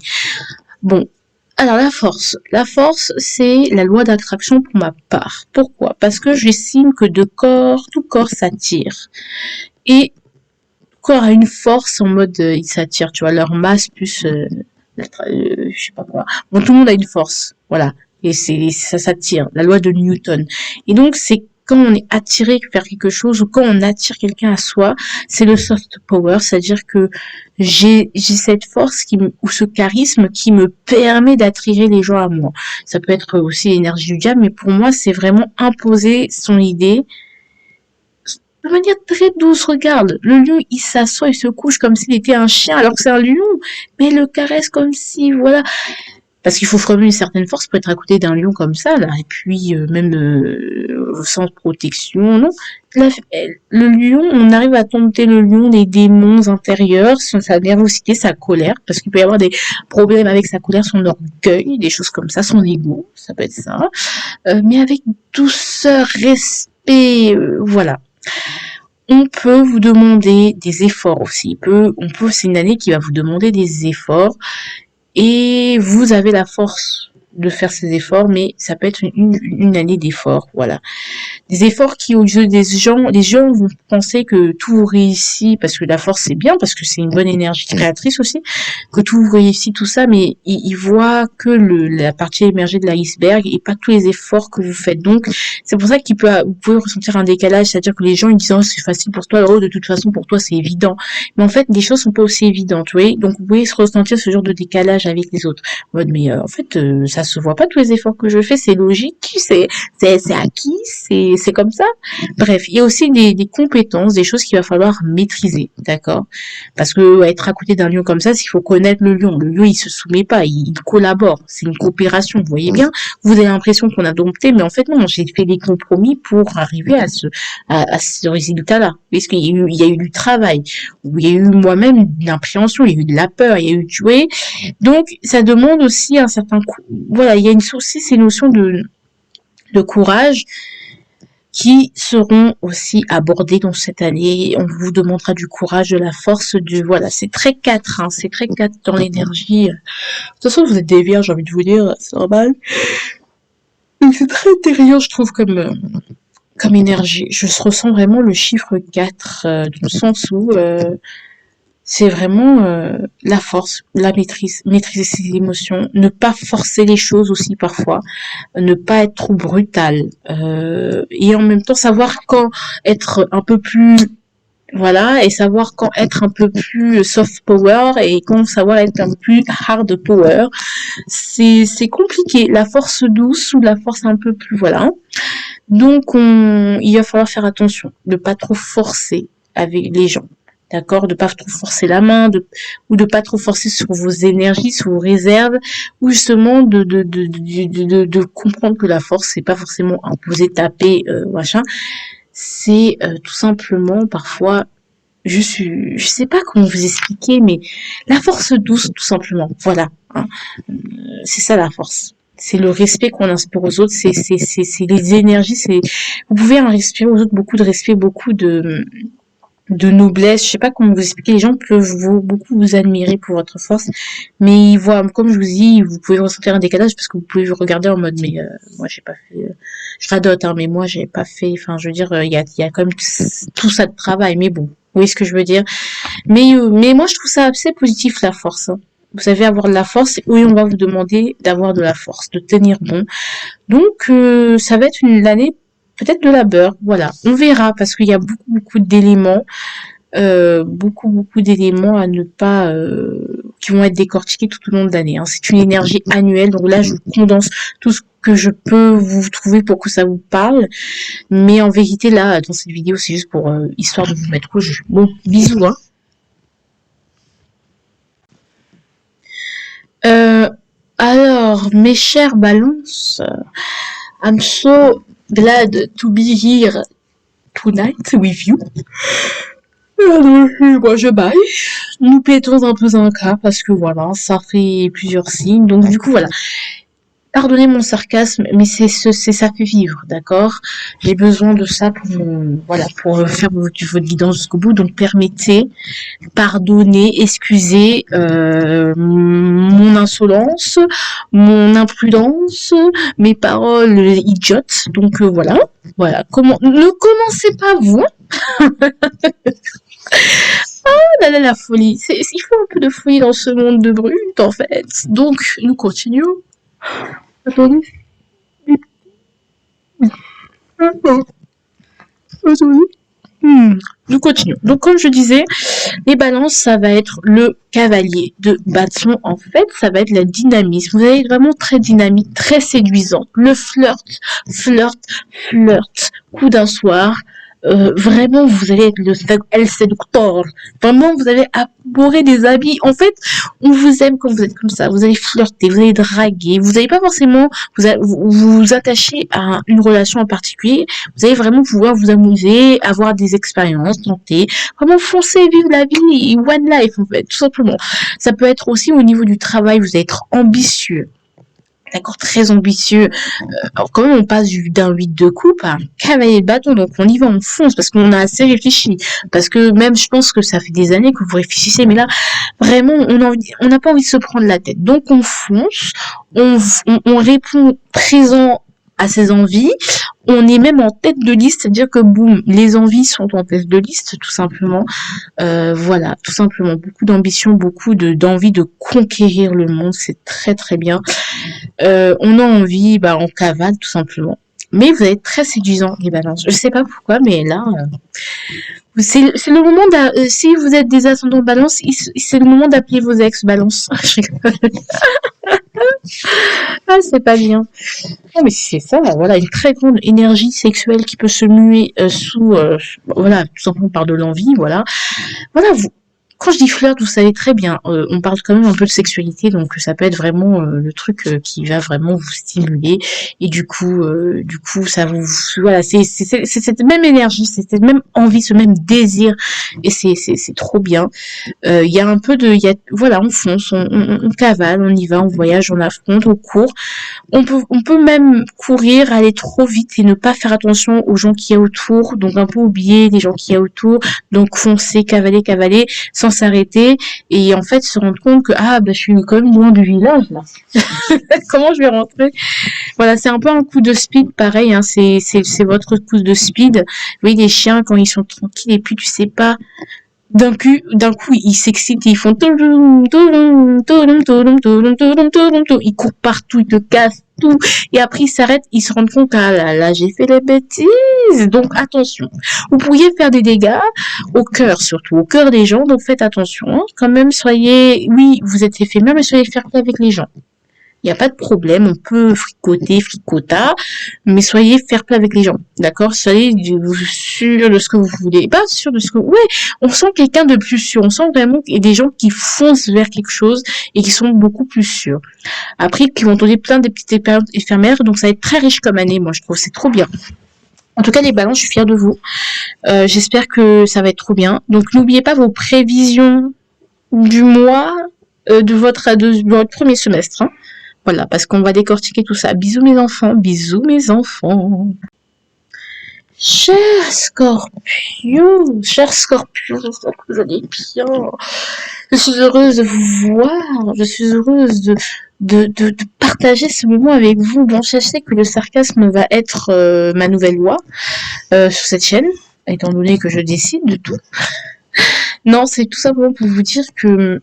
Bon, alors la force. La force, c'est la loi d'attraction pour ma part. Pourquoi? Parce que j'estime que tout corps s'attire. Et corps a une force en mode, ils s'attirent, tu vois, leur masse plus, je sais pas quoi. Bon, tout le monde a une force, voilà. Et ça s'attire, la loi de Newton. Et donc, c'est quand on est attiré vers quelque chose ou quand on attire quelqu'un à soi, c'est le soft power, c'est-à-dire que j'ai cette force ou ce charisme qui me permet d'attirer les gens à moi. Ça peut être aussi l'énergie du diable, mais pour moi, c'est vraiment imposer son idée de manière très douce. Regarde, le lion, il s'assoit, il se couche comme s'il était un chien, alors que c'est un lion, mais il le caresse comme si, voilà. Parce qu'il faut vraiment une certaine force pour être à côté d'un lion comme ça, là. Et puis, même sans protection, non. Le lion, on arrive à dompter le lion des démons intérieurs, sa nervosité, sa colère, parce qu'il peut y avoir des problèmes avec sa colère, son orgueil, des choses comme ça, son ego, ça peut être ça. Mais avec douceur, respect, voilà. On peut vous demander des efforts aussi. C'est une année qui va vous demander des efforts et vous avez la force de faire ces efforts, mais ça peut être une année d'efforts, voilà. Des efforts qui, aux yeux des gens, les gens vont penser que tout réussit, parce que la force c'est bien, parce que c'est une bonne énergie créatrice aussi, que tout réussit, tout ça, mais ils voient que la partie émergée de l'iceberg et pas tous les efforts que vous faites. Donc, c'est pour ça vous pouvez ressentir un décalage, c'est-à-dire que les gens, ils disent, oh, c'est facile pour toi, oh, de toute façon, pour toi, c'est évident. Mais en fait, les choses sont pas aussi évidentes, vous voyez. Donc, vous pouvez se ressentir ce genre de décalage avec les autres. Mais en fait, ça se voit pas tous les efforts que je fais, c'est logique, c'est acquis, c'est comme ça. Bref, il y a aussi des compétences, des choses qu'il va falloir maîtriser, d'accord? Parce que être à côté d'un lion comme ça, il faut connaître le lion. Le lion, il se soumet pas, il collabore. C'est une coopération, vous voyez bien. Vous avez l'impression qu'on a dompté, mais en fait non, j'ai fait des compromis pour arriver à ce résultat-là. Parce qu'il y a eu du travail, il y a eu moi-même de l'appréhension, il y a eu de la peur, il y a eu, tu vois. Donc, ça demande aussi un certain coup. Voilà, il y a aussi ces notions de courage qui seront aussi abordées dans cette année. On vous demandera du courage, de la force, voilà, c'est très 4, hein, c'est très 4 dans l'énergie. De toute façon, vous êtes des vierges, j'ai envie de vous dire, c'est normal. Donc, c'est très intérieur, je trouve, comme énergie. Je ressens vraiment le chiffre 4, dans le sens où c'est vraiment la force, la maîtriser ses émotions, ne pas forcer les choses aussi parfois, ne pas être trop brutal, et en même temps savoir quand être un peu plus, voilà, et savoir quand être un peu plus soft power et quand savoir être un peu plus hard power. C'est compliqué, la force douce ou la force un peu plus, voilà. Donc il va falloir faire attention, de pas trop forcer avec les gens. D'accord, de pas trop forcer la main, ou de pas trop forcer sur vos énergies, sur vos réserves, ou justement de comprendre que la force c'est pas forcément imposer, taper, machin. C'est tout simplement parfois, je sais pas comment vous expliquer, mais la force douce tout simplement. Voilà, hein. C'est ça la force. C'est le respect qu'on inspire aux autres, c'est les énergies, vous pouvez en respirer aux autres beaucoup de respect, beaucoup de noblesse, je sais pas comment vous expliquer, les gens peuvent beaucoup vous admirer pour votre force, mais ils voient, comme je vous dis, vous pouvez ressentir un décalage parce que vous pouvez vous regarder en mode, mais moi j'ai pas fait, je radote, hein, mais moi j'ai pas fait, enfin je veux dire, il y a quand même tout ça de travail, mais bon, vous voyez ce que je veux dire, mais moi je trouve ça assez positif la force, hein. Vous savez avoir de la force, oui on va vous demander d'avoir de la force, de tenir bon, donc ça va être une année peut-être de labeur, voilà, on verra parce qu'il y a beaucoup d'éléments, beaucoup d'éléments à ne pas, qui vont être décortiqués tout au long de l'année, hein. C'est une énergie annuelle, donc là je vous condense tout ce que je peux vous trouver pour que ça vous parle, mais en vérité là dans cette vidéo c'est juste pour histoire de vous mettre au jeu. Bon, bisous, hein. Alors mes chers balances, I'm so glad to be here tonight with you. Moi je baille. Nous pétons un peu un cas parce que voilà, ça fait plusieurs signes. Donc du coup voilà. Pardonnez mon sarcasme, mais c'est ça fait vivre, d'accord? J'ai besoin de ça pour faire votre guidance jusqu'au bout. Donc permettez, pardonnez, excusez mon insolence, mon imprudence, mes paroles idiotes. Donc voilà. Ne commencez pas vous. Là, la folie. Il faut un peu de folie dans ce monde de brut, en fait. Donc, nous continuons. Attendez. Attendez. Nous continuons. Donc, comme je disais, les balances, ça va être le cavalier de bâton. En fait, ça va être la dynamisme. Vous allez être vraiment très dynamique, très séduisant. Le flirt. Coup d'un soir. vraiment, vous allez être el seductor. Vraiment, vous allez apporter des habits. En fait, on vous aime quand vous êtes comme ça. Vous allez flirter, vous allez draguer. Vous n'allez pas forcément vous attacher à une relation en particulier. Vous allez vraiment pouvoir vous amuser, avoir des expériences, tenter. Vraiment foncer, vivre la vie, one life, en fait, tout simplement. Ça peut être aussi au niveau du travail. Vous allez être ambitieux. D'accord, très ambitieux. Alors, quand même, on passe d'un 8 de coupe à un cavalier de bâton. Donc, on y va, on fonce parce qu'on a assez réfléchi. Parce que même, je pense que ça fait des années que vous réfléchissez. Mais là, vraiment, on n'a pas envie de se prendre la tête. Donc, on fonce. On répond présent à ses envies. On est même en tête de liste. C'est-à-dire que, boum, les envies sont en tête de liste, tout simplement. Voilà, tout simplement. Beaucoup d'ambition, beaucoup d'envie de conquérir le monde. C'est très, très bien. On a envie, on cavale tout simplement. Mais vous êtes très séduisant, les balances. Je sais pas pourquoi, mais là, c'est le moment si vous êtes des ascendants balance, c'est le moment d'appeler vos ex balance. Ah, c'est pas bien. Ah, mais c'est ça, voilà, une très grande énergie sexuelle qui peut se muer voilà, tout simplement par de l'envie, voilà. Voilà, quand je dis flirt, vous savez très bien, on parle quand même un peu de sexualité, donc ça peut être vraiment le truc qui va vraiment vous stimuler, et du coup, ça voilà, c'est cette même énergie, c'est cette même envie, ce même désir, et c'est trop bien. Il y a un peu voilà, on fonce, on cavale, on y va, on voyage, on affronte, on court. On peut même courir, aller trop vite et ne pas faire attention aux gens qui y a autour, donc un peu oublier les gens qui y a autour, donc foncer, cavaler, sans s'arrêter, et en fait se rendre compte que, je suis quand même loin du village, là. Comment je vais rentrer? Voilà, c'est un peu un coup de speed, pareil, hein, c'est votre coup de speed. Vous voyez, les chiens, quand ils sont tranquilles, et puis tu sais pas, d'un coup, ils s'excitent, ils font ils courent partout, ils te cassent tout, et après ils s'arrêtent, ils se rendent compte, ah là là, j'ai fait des bêtises, donc attention. Vous pourriez faire des dégâts au cœur, surtout au cœur des gens, donc faites attention, hein. Quand même, oui, vous êtes éphémère, mais soyez fair play avec les gens. Il n'y a pas de problème, on peut fricota, mais soyez fair play avec les gens, d'accord? Soyez sûr de ce que vous voulez, pas sûr de ce que... Ouais, on sent quelqu'un de plus sûr, on sent vraiment qu'il y a des gens qui foncent vers quelque chose et qui sont beaucoup plus sûrs. Après, qui vont donner plein de petites expériences éphémères, donc ça va être très riche comme année, moi je trouve, c'est trop bien. En tout cas, les balances, je suis fière de vous. J'espère que ça va être trop bien. Donc n'oubliez pas vos prévisions du mois de votre premier semestre, hein. Voilà, parce qu'on va décortiquer tout ça. Bisous mes enfants, bisous mes enfants. Chers scorpions, j'espère que vous allez bien. Je suis heureuse de vous voir, je suis heureuse de partager ce moment avec vous. Bon, je sais que le sarcasme va être ma nouvelle loi sur cette chaîne, étant donné que je décide de tout. Non, c'est tout simplement pour vous dire que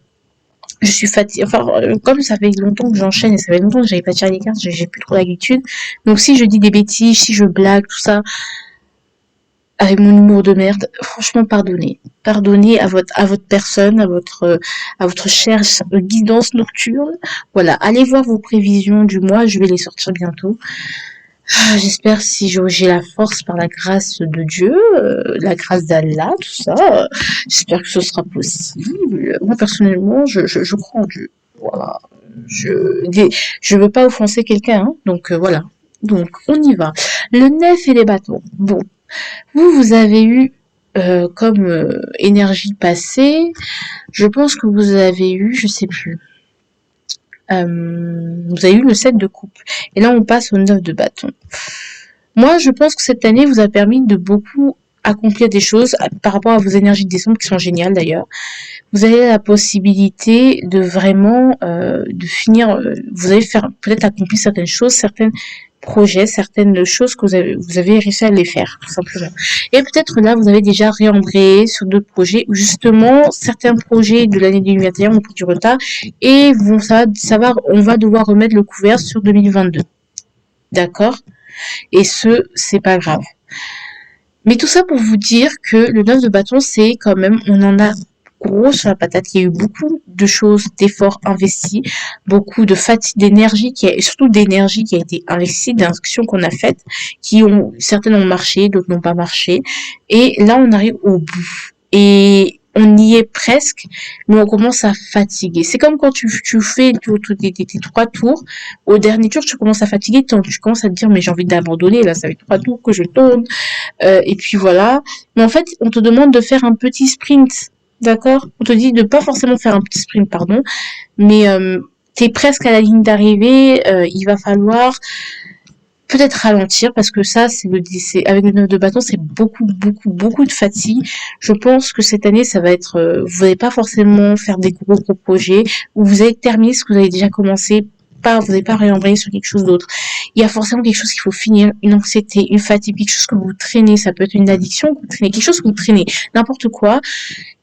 je suis fatiguée, enfin, comme ça fait longtemps que j'enchaîne et ça fait longtemps que j'avais pas tiré les cartes, j'ai plus trop l'habitude. Donc si je dis des bêtises, si je blague, tout ça, avec mon humour de merde, franchement pardonnez. Pardonnez à votre personne, à votre chère guidance nocturne. Voilà, allez voir vos prévisions du mois, je vais les sortir bientôt. J'espère si j'ai la force par la grâce de Dieu, la grâce d'Allah, tout ça. J'espère que ce sera possible. Moi personnellement, je crois en Dieu. Voilà. Je veux pas offenser quelqu'un, hein, donc voilà. Donc on y va. Le 9 et les bâtons. Bon, vous avez eu comme énergie passée. Je pense que vous avez eu, je sais plus. Vous avez eu le 7 de coupe. Et là, on passe au 9 de bâton. Moi, je pense que cette année vous a permis de beaucoup accomplir des choses par rapport à vos énergies de décembre qui sont géniales d'ailleurs. Vous avez la possibilité de vraiment de finir, vous allez faire peut-être accomplir certaines choses, certains projets, certaines choses que vous avez réussi à les faire, tout simplement. Et peut-être là, vous avez déjà réembrayé sur d'autres projets où justement certains projets de l'année 2021 ont pris du retard et on va devoir remettre le couvert sur 2022. D'accord? Et c'est pas grave. Mais tout ça pour vous dire que le 9 de bâton, c'est quand même, on en a gros sur la patate. Il y a eu beaucoup de choses, d'efforts investis, beaucoup de fatigue, d'énergie, et surtout d'énergie qui a été investie, d'actions qu'on a faites, certaines ont marché, d'autres n'ont pas marché. Et là, on arrive au bout. Et on y est presque, mais on commence à fatiguer. C'est comme quand tu fais tes 3 tours. Au dernier tour, tu commences à fatiguer, tu commences à te dire, mais j'ai envie d'abandonner, là, ça fait 3 tours que je tourne. Et puis voilà. Mais en fait, on te demande de faire un petit sprint. D'accord? On te dit de pas forcément faire un petit sprint, pardon. Mais t'es presque à la ligne d'arrivée. Il va falloir peut-être ralentir parce que ça, avec le 9 de bâton, c'est beaucoup, beaucoup, beaucoup de fatigue. Je pense que cette année, ça va être, vous n'allez pas forcément faire des gros projets où vous allez terminer ce que vous avez déjà commencé. Vous n'allez pas réembrayer sur quelque chose d'autre. Il y a forcément quelque chose qu'il faut finir, une anxiété, une fatigue, quelque chose que vous traînez. Ça peut être une addiction que vous traînez, quelque chose que vous traînez, n'importe quoi,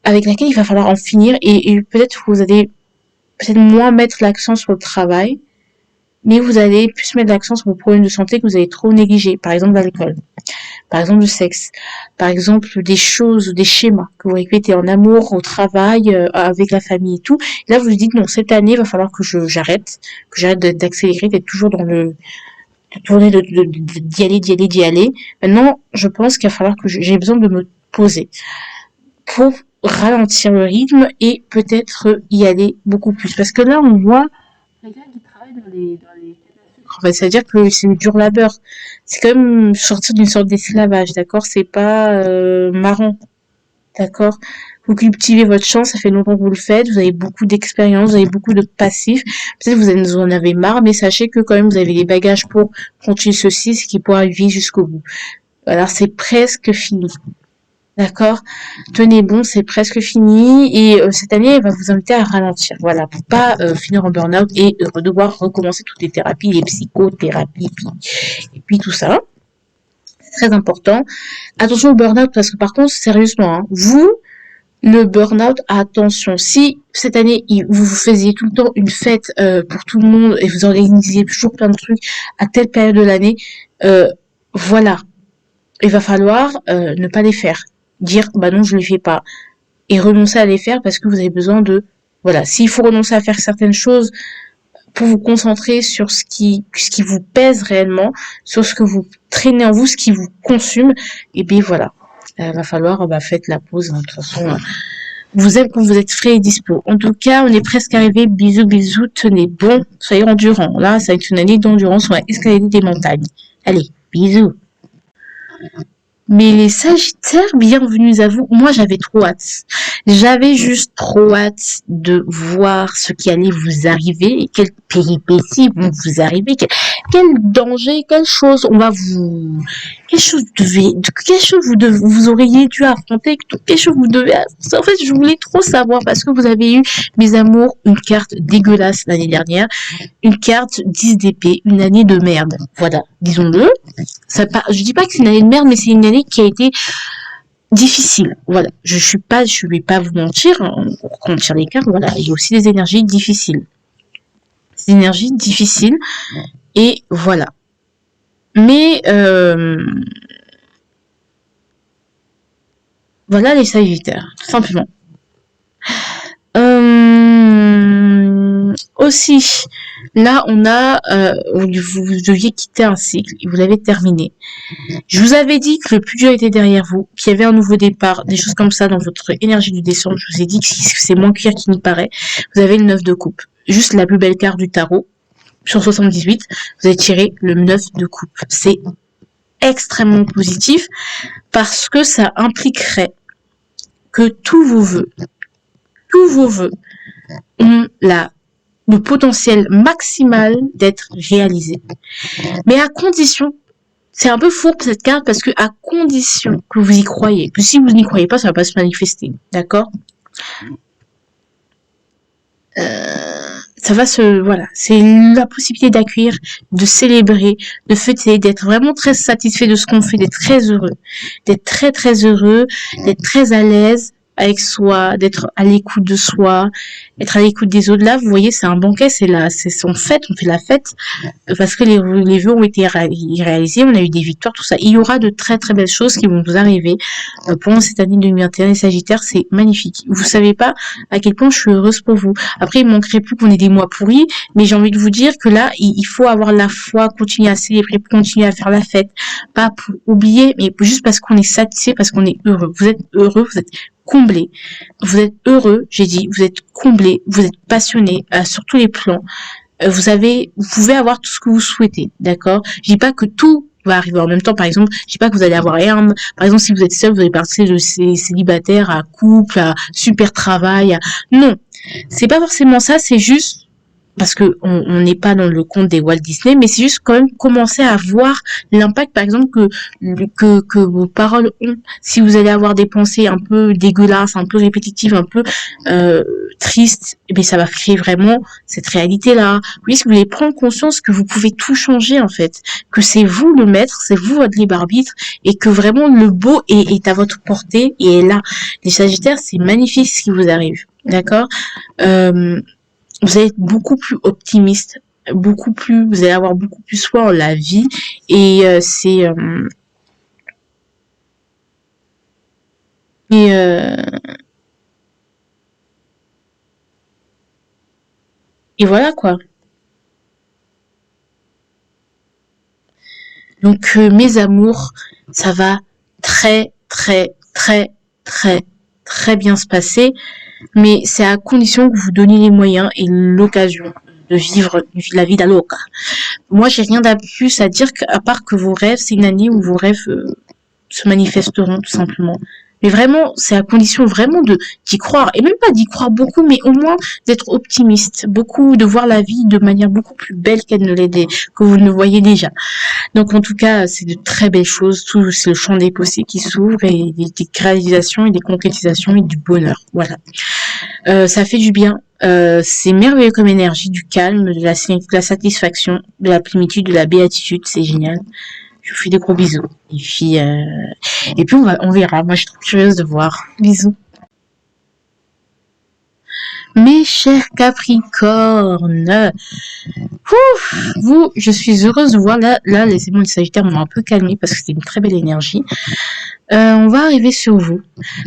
avec laquelle il va falloir en finir et peut-être que vous allez peut-être moins mettre l'accent sur le travail, mais vous allez plus mettre l'accent sur vos problèmes de santé que vous avez trop négligés, par exemple l'alcool, par exemple le sexe, par exemple des choses, des schémas que vous répétez en amour, au travail, avec la famille et tout. Et là, vous vous dites non, cette année, il va falloir que j'arrête d'accélérer, d'être toujours dans le de tourner, d'y aller. Maintenant, je pense qu'il va falloir que j'ai besoin de me poser pour ralentir le rythme et peut-être y aller beaucoup plus. Parce que là, on voit quelqu'un qui travaille dans les en fait, c'est-à-dire que c'est du dur labeur. C'est comme sortir d'une sorte d'esclavage, d'accord? C'est pas marrant, d'accord? Vous cultivez votre champ, ça fait longtemps que vous le faites, vous avez beaucoup d'expérience, vous avez beaucoup de passifs. Peut-être que vous en avez marre, mais sachez que quand même vous avez les bagages pour continuer ceci, ce qui pourra vivre jusqu'au bout. Alors c'est presque fini. D'accord? Tenez bon, c'est presque fini et cette année, elle va vous inviter à ralentir. Voilà, pour pas finir en burn-out et devoir recommencer toutes les thérapies, les psychothérapies, et puis tout ça. C'est très important. Attention au burn-out parce que par contre, sérieusement, hein, le burn-out, attention. Si cette année, vous faisiez tout le temps une fête pour tout le monde et vous organisiez toujours plein de trucs à telle période de l'année, voilà. Il va falloir ne pas les faire. Dire bah non, je ne les fais pas et renoncer à les faire parce que vous avez besoin de voilà, s'il faut renoncer à faire certaines choses pour vous concentrer sur ce qui vous pèse réellement, sur ce que vous traînez en vous, ce qui vous consume, et bien voilà, va falloir faites la pause, hein, de toute façon vous êtes quand vous êtes frais et dispo. En tout cas, on est presque arrivé, bisous bisous, tenez bon, soyez endurants, là ça va être une année d'endurance, on va escalader des montagnes. Allez, bisous. Mais les Sagittaires, bienvenue à vous. Moi, j'avais trop hâte. J'avais juste trop hâte de voir ce qui allait vous arriver et quelles péripéties vont vous arriver, quel danger, quelle chose vous auriez dû affronter, quelle chose vous devez affronter. En fait, je voulais trop savoir parce que vous avez eu, mes amours, une carte dégueulasse l'année dernière, une carte 10 d'épée, une année de merde. Voilà, disons-le. Je dis pas que c'est une année de merde, mais c'est une année qui a été difficile. Voilà, je vais pas vous mentir, hein, quand on tire les cartes, voilà, il y a aussi des énergies difficiles. Des énergies difficiles, et voilà. Mais voilà les Sagittaires, tout simplement. Aussi, là, on a, vous deviez quitter un cycle et vous l'avez terminé. Je vous avais dit que le plus dur était derrière vous, qu'il y avait un nouveau départ, des choses comme ça dans votre énergie du décembre. Je vous ai dit que c'est moins clair qu'il n'y paraît. Vous avez le 9 de coupe. Juste la plus belle carte du tarot. Sur 78, vous avez tiré le 9 de coupe. C'est extrêmement positif parce que ça impliquerait que tous vos vœux ont le potentiel maximal d'être réalisés. Mais à condition, c'est un peu fourbe cette carte parce que à condition que vous y croyez, que si vous n'y croyez pas, ça va pas se manifester, d'accord? Voilà, c'est la possibilité d'accueillir, de célébrer, de fêter, d'être vraiment très satisfait de ce qu'on fait, d'être très heureux, d'être très très heureux, d'être très à l'aise, avec soi, d'être à l'écoute de soi, être à l'écoute des autres. Là, vous voyez, c'est un banquet, c'est son fête, on fait la fête parce que les vœux ont été réalisés, on a eu des victoires, tout ça. Il y aura de très très belles choses qui vont vous arriver pendant cette année 2021. Les Sagittaires, c'est magnifique. Vous savez pas à quel point je suis heureuse pour vous. Après, il manquerait plus qu'on ait des mois pourris, mais j'ai envie de vous dire que là, il faut avoir la foi, continuer à célébrer, continuer à faire la fête, pas pour oublier, mais juste parce qu'on est satisfait, parce qu'on est heureux. Vous êtes heureux, vous êtes comblé. Vous êtes heureux, j'ai dit, vous êtes comblé, vous êtes passionné sur tous les plans. Vous pouvez avoir tout ce que vous souhaitez, d'accord? Je dis pas que tout va arriver en même temps. Par exemple, je dis pas que vous allez avoir rien. Par exemple, si vous êtes seul, vous allez passer de célibataire à couple, à super travail. Non, c'est pas forcément ça. C'est juste parce que on n'est pas dans le conte des Walt Disney, mais c'est juste quand même commencer à voir l'impact, par exemple, que vos paroles ont. Si vous allez avoir des pensées un peu dégueulasses, un peu répétitives, un peu tristes, eh bien, ça va créer vraiment cette réalité-là. Vous voyez, si vous voulez prendre conscience que vous pouvez tout changer, en fait, que c'est vous le maître, c'est vous votre libre arbitre, et que vraiment le beau est à votre portée et est là. Les Sagittaires, c'est magnifique ce qui vous arrive, d'accord? Vous allez être beaucoup plus optimiste, vous allez avoir beaucoup plus foi en la vie et et, euh, et voilà quoi. Donc mes amours, ça va très très très très très bien se passer, mais c'est à condition que vous donniez les moyens et l'occasion de vivre la vie d'Aloca. Moi, j'ai rien de plus à dire qu'à part que vos rêves, c'est une année où vos rêves se manifesteront tout simplement. Mais vraiment, c'est à condition vraiment de d'y croire, et même pas d'y croire beaucoup, mais au moins d'être optimiste, beaucoup de voir la vie de manière beaucoup plus belle qu'elle ne l'est, que vous ne voyez déjà. Donc en tout cas, c'est de très belles choses, tout c'est le champ des possibles qui s'ouvre et des réalisations et des concrétisations et du bonheur. Voilà. Ça fait du bien. C'est merveilleux comme énergie, du calme, de la satisfaction, de la plénitude, de la béatitude, c'est génial. Je vous fais des gros bisous. Et puis on verra. Moi, je suis trop curieuse de voir. Bisous. Mes chers Capricornes, je suis heureuse de voir là, les éléments du Sagittaire m'ont un peu calmé parce que c'était une très belle énergie. On va arriver sur vous.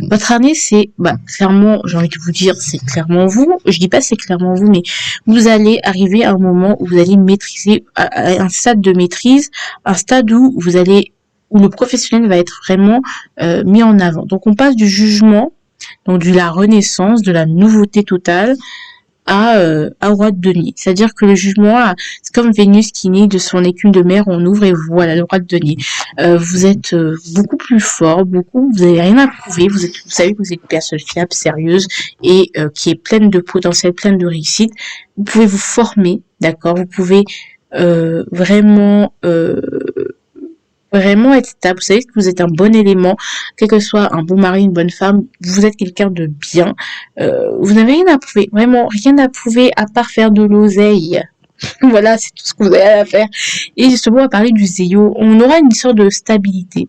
Votre année, c'est, clairement, j'ai envie de vous dire, c'est clairement vous. Je dis pas c'est clairement vous, mais vous allez arriver à un moment où vous allez maîtriser, à un stade de maîtrise, un stade où où le professionnel va être vraiment mis en avant. Donc on passe du jugement, donc de la renaissance, de la nouveauté totale, à roi de denier. C'est-à-dire que le jugement, c'est comme Vénus qui naît de son écume de mer, on ouvre et voilà le roi de denier. Vous êtes beaucoup plus fort, vous n'avez rien à prouver, vous savez que vous êtes une personne fiable, sérieuse et qui est pleine de potentiel, pleine de réussite. Vous pouvez vous former, d'accord. Vous pouvez vraiment vraiment être stable. Vous savez que vous êtes un bon élément, quel que soit un bon mari, une bonne femme, vous êtes quelqu'un de bien. Vous n'avez rien à prouver, vraiment rien à prouver à part faire de l'oseille. Voilà, c'est tout ce que vous avez à faire. Et justement, on va parler du zéo. On aura une sorte de stabilité,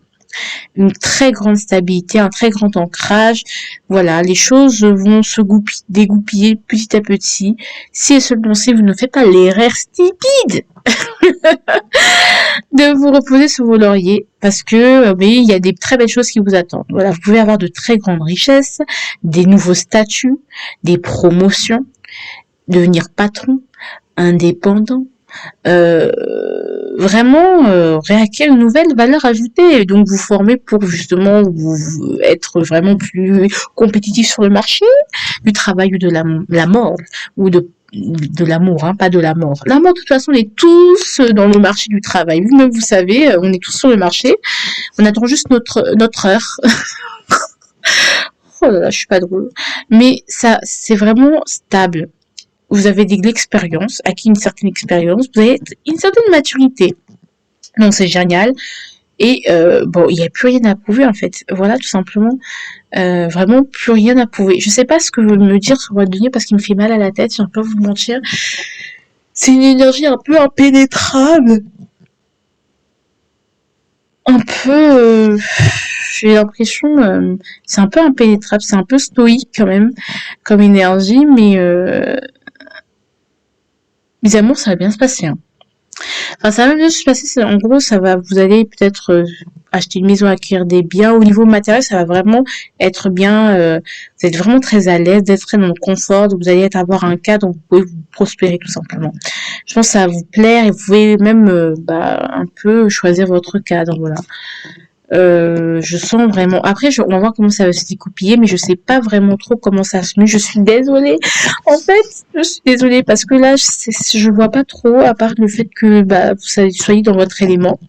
une très grande stabilité, un très grand ancrage. Voilà, les choses vont se dégoupiller petit à petit. Si et seulement si vous ne faites pas l'erreur stupide de vous reposer sur vos lauriers parce que mais il y a des très belles choses qui vous attendent. Voilà, vous pouvez avoir de très grandes richesses, des nouveaux statuts, des promotions, devenir patron, indépendant, vraiment réacquérir une nouvelle valeur ajoutée et donc vous former pour justement être vraiment plus compétitif sur le marché du travail ou de la mort ou de l'amour, hein, pas de la mort. L'amour, de toute façon, on est tous dans le marché du travail. Vous-même, vous savez, on est tous sur le marché. On attend juste notre heure. Oh là là, je suis pas drôle. Mais ça, c'est vraiment stable. Vous avez de l'expérience, acquis une certaine expérience, vous avez une certaine maturité. Donc c'est génial. Et bon, il n'y a plus rien à prouver en fait. Voilà, tout simplement. Vraiment plus rien à prouver. Je sais pas ce que veut me dire sur votre denier parce qu'il me fait mal à la tête, je vais pas vous mentir. C'est une énergie un peu impénétrable. Un peu... j'ai l'impression, c'est un peu impénétrable, c'est un peu stoïque quand même, comme énergie, mais mes amours, ça va bien se passer, hein. Enfin, ça va bien se passer, en gros, vous allez peut-être acheter une maison, acquérir des biens. Au niveau matériel, ça va vraiment être bien, vous êtes vraiment très à l'aise, d'être très dans le confort, donc vous allez avoir un cadre où vous pouvez vous prospérer tout simplement. Je pense que ça va vous plaire et vous pouvez même un peu choisir votre cadre, voilà. Je sens vraiment. Après, on va voir comment ça va se découpiller, mais je sais pas vraiment trop comment ça se met. Je suis désolée. En fait, je suis désolée parce que là, je vois pas trop, à part le fait que vous soyez dans votre élément.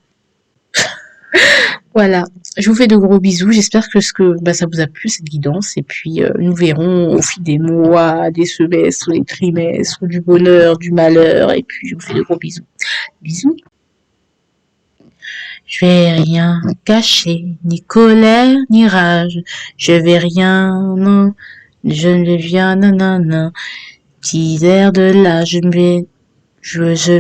Voilà. Je vous fais de gros bisous. J'espère que ça vous a plu cette guidance. Et puis, nous verrons au fil des mois, des semestres, des trimestres, du bonheur, du malheur. Et puis, je vous fais de gros bisous. Bisous. Je vais rien cacher, ni colère, ni rage. Je vais rien, non. Je ne viens, non, non, non. Petit air de là, je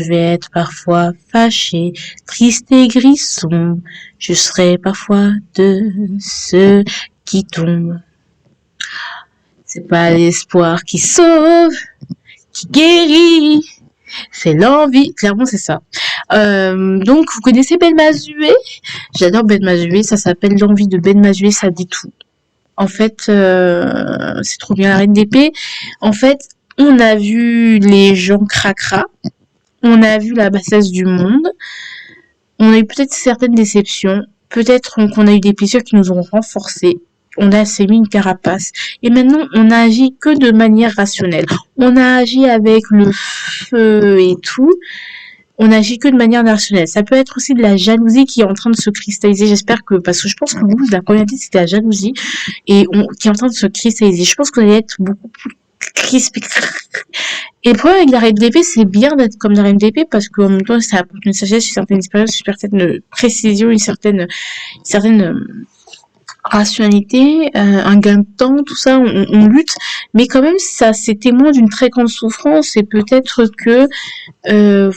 vais être parfois fâché, triste et grisson. Je serai parfois de ceux qui tombent. C'est pas l'espoir qui sauve, qui guérit. C'est l'envie. Clairement, c'est ça. Donc, vous connaissez Ben Mazué? J'adore Ben Mazué. Ça s'appelle L'envie de Ben Mazué. Ça dit tout. En fait, c'est trop bien la reine d'épée. En fait, on a vu les gens cracra. On a vu la bassesse du monde. On a eu peut-être certaines déceptions. Peut-être qu'on a eu des blessures qui nous ont renforcés. On a s'est mis une carapace. Et maintenant, on n'agit que de manière rationnelle. On a agi avec le feu et tout. On n'agit que de manière rationnelle. Ça peut être aussi de la jalousie qui est en train de se cristalliser. J'espère que, parce que je pense que vous, la première idée, c'était la jalousie qui est en train de se cristalliser. Je pense que vous allez être beaucoup plus crispé. Et le problème avec la reine d'épée, c'est bien d'être comme la reine d'épée parce qu'en même temps, ça apporte une sagesse, une certaine expérience, une certaine précision, une certaine rationalité, un gain de temps, tout ça, on lutte, mais quand même, ça, c'est témoin d'une très grande souffrance et peut-être que,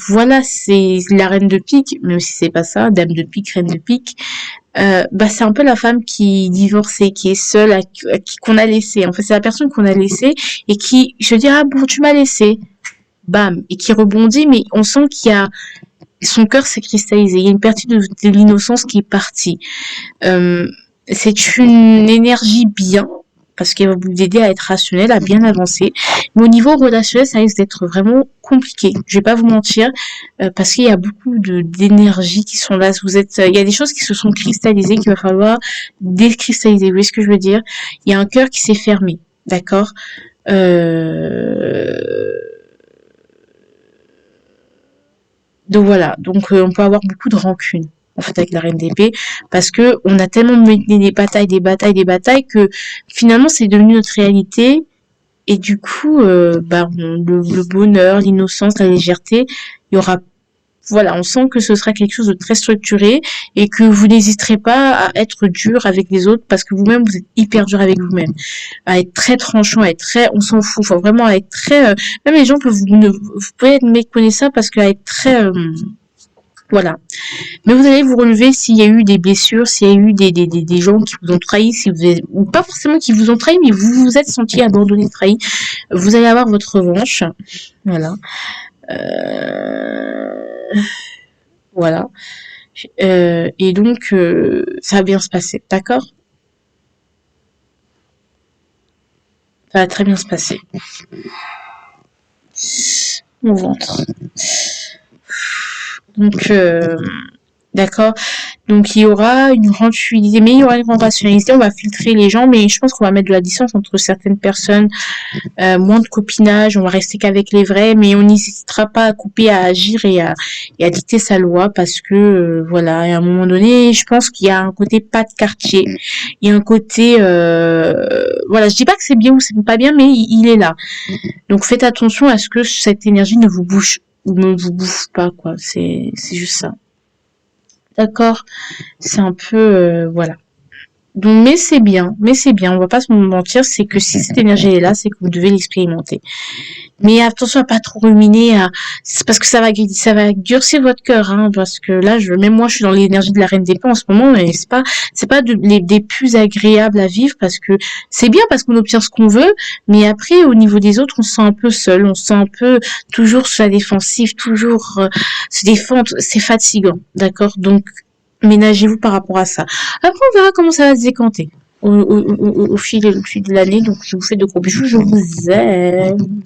voilà, c'est la reine de pique, même si c'est pas ça, dame de pique, reine de pique, c'est un peu la femme qui divorcée, qui est seule, qu'on a laissée. En fait, c'est la personne qu'on a laissée et qui, je dis, ah bon, tu m'as laissé, bam, et qui rebondit, mais on sent qu'il y a, son cœur s'est cristallisé, il y a une partie de l'innocence qui est partie. C'est une énergie bien, parce qu'elle va vous aider à être rationnel, à bien avancer. Mais au niveau relationnel, ça risque d'être vraiment compliqué. Je vais pas vous mentir, parce qu'il y a beaucoup d'énergie qui sont là. Il y a des choses qui se sont cristallisées qu'il va falloir décristalliser. Vous voyez ce que je veux dire? Il y a un cœur qui s'est fermé, d'accord? Donc voilà. Donc on peut avoir beaucoup de rancune en fait avec la reine d'épée parce que on a tellement mené des batailles que finalement c'est devenu notre réalité et du coup le bonheur, l'innocence, la légèreté, il y aura, voilà, on sent que ce sera quelque chose de très structuré et que vous n'hésiterez pas à être dur avec les autres parce que vous-même vous êtes hyper dur avec vous-même, à être très tranchant, à être très, on s'en fout, faut vraiment à être très, même les gens peuvent vous pouvez être méconnaissable parce qu'à être très voilà. Mais vous allez vous relever s'il y a eu des blessures, s'il y a eu des gens qui vous ont trahi, ou pas forcément qui vous ont trahi, mais vous vous êtes senti abandonné, trahi. Vous allez avoir votre revanche. Voilà. Voilà. Et donc, ça va bien se passer. D'accord? Ça va très bien se passer. Mon ventre. Donc, d'accord. Donc, il y aura une grande fluidité, mais il y aura une grande rationalité. On va filtrer les gens, mais je pense qu'on va mettre de la distance entre certaines personnes, moins de copinage. On va rester qu'avec les vrais, mais on n'hésitera pas à couper, à agir et à dicter sa loi parce que, voilà, à un moment donné, je pense qu'il y a un côté pas de quartier. Il y a un côté, voilà, je dis pas que c'est bien ou c'est pas bien, mais il est là. Donc, faites attention à ce que cette énergie ne vous bouge ou ne vous bouffe pas, quoi. C'est juste ça. D'accord? C'est un peu, voilà. Donc, mais c'est bien, on va pas se mentir, c'est que si cette énergie est là, c'est que vous devez l'expérimenter. Mais attention à pas trop ruminer, c'est parce que ça va durcir votre cœur, hein, parce que là, même moi, je suis dans l'énergie de la reine d'épée en ce moment, et c'est pas des plus agréables à vivre parce que c'est bien parce qu'on obtient ce qu'on veut, mais après, au niveau des autres, on se sent un peu seul, on se sent un peu toujours sur la défensive, toujours se défendre, c'est fatigant, d'accord? Donc, ménagez-vous par rapport à ça. Après, on verra comment ça va se décanter au fil de l'année, donc je vous fais de gros bisous, je vous aime.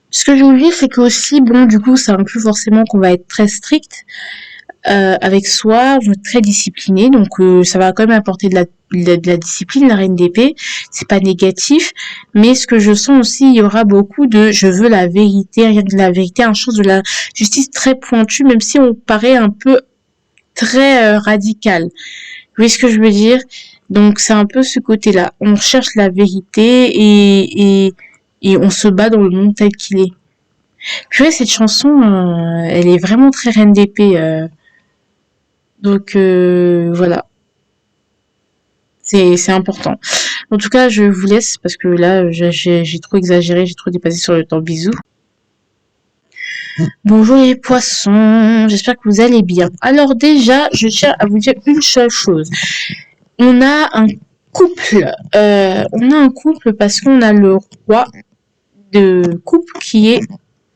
Ce que je veux dire, c'est que aussi, bon, du coup, ça inclut forcément qu'on va être très strict avec soi, on va être très discipliné, donc ça va quand même apporter de la discipline, la reine d'épée, c'est pas négatif, mais ce que je sens aussi, il y aura beaucoup de je veux la vérité, rien que de la vérité, un chose de la justice très pointue, même si on paraît un peu très radical. Vous voyez ce que je veux dire? Donc c'est un peu ce côté-là. On cherche la vérité et on se bat dans le monde tel qu'il est. Purée, cette chanson, elle est vraiment très reine d'épée. Donc voilà, c'est important. En tout cas, je vous laisse parce que là, j'ai trop exagéré, j'ai trop dépassé sur le temps. Bisous. Bonjour les poissons, j'espère que vous allez bien. Alors déjà, je tiens à vous dire une seule chose. On a un couple parce qu'on a le roi de coupe qui est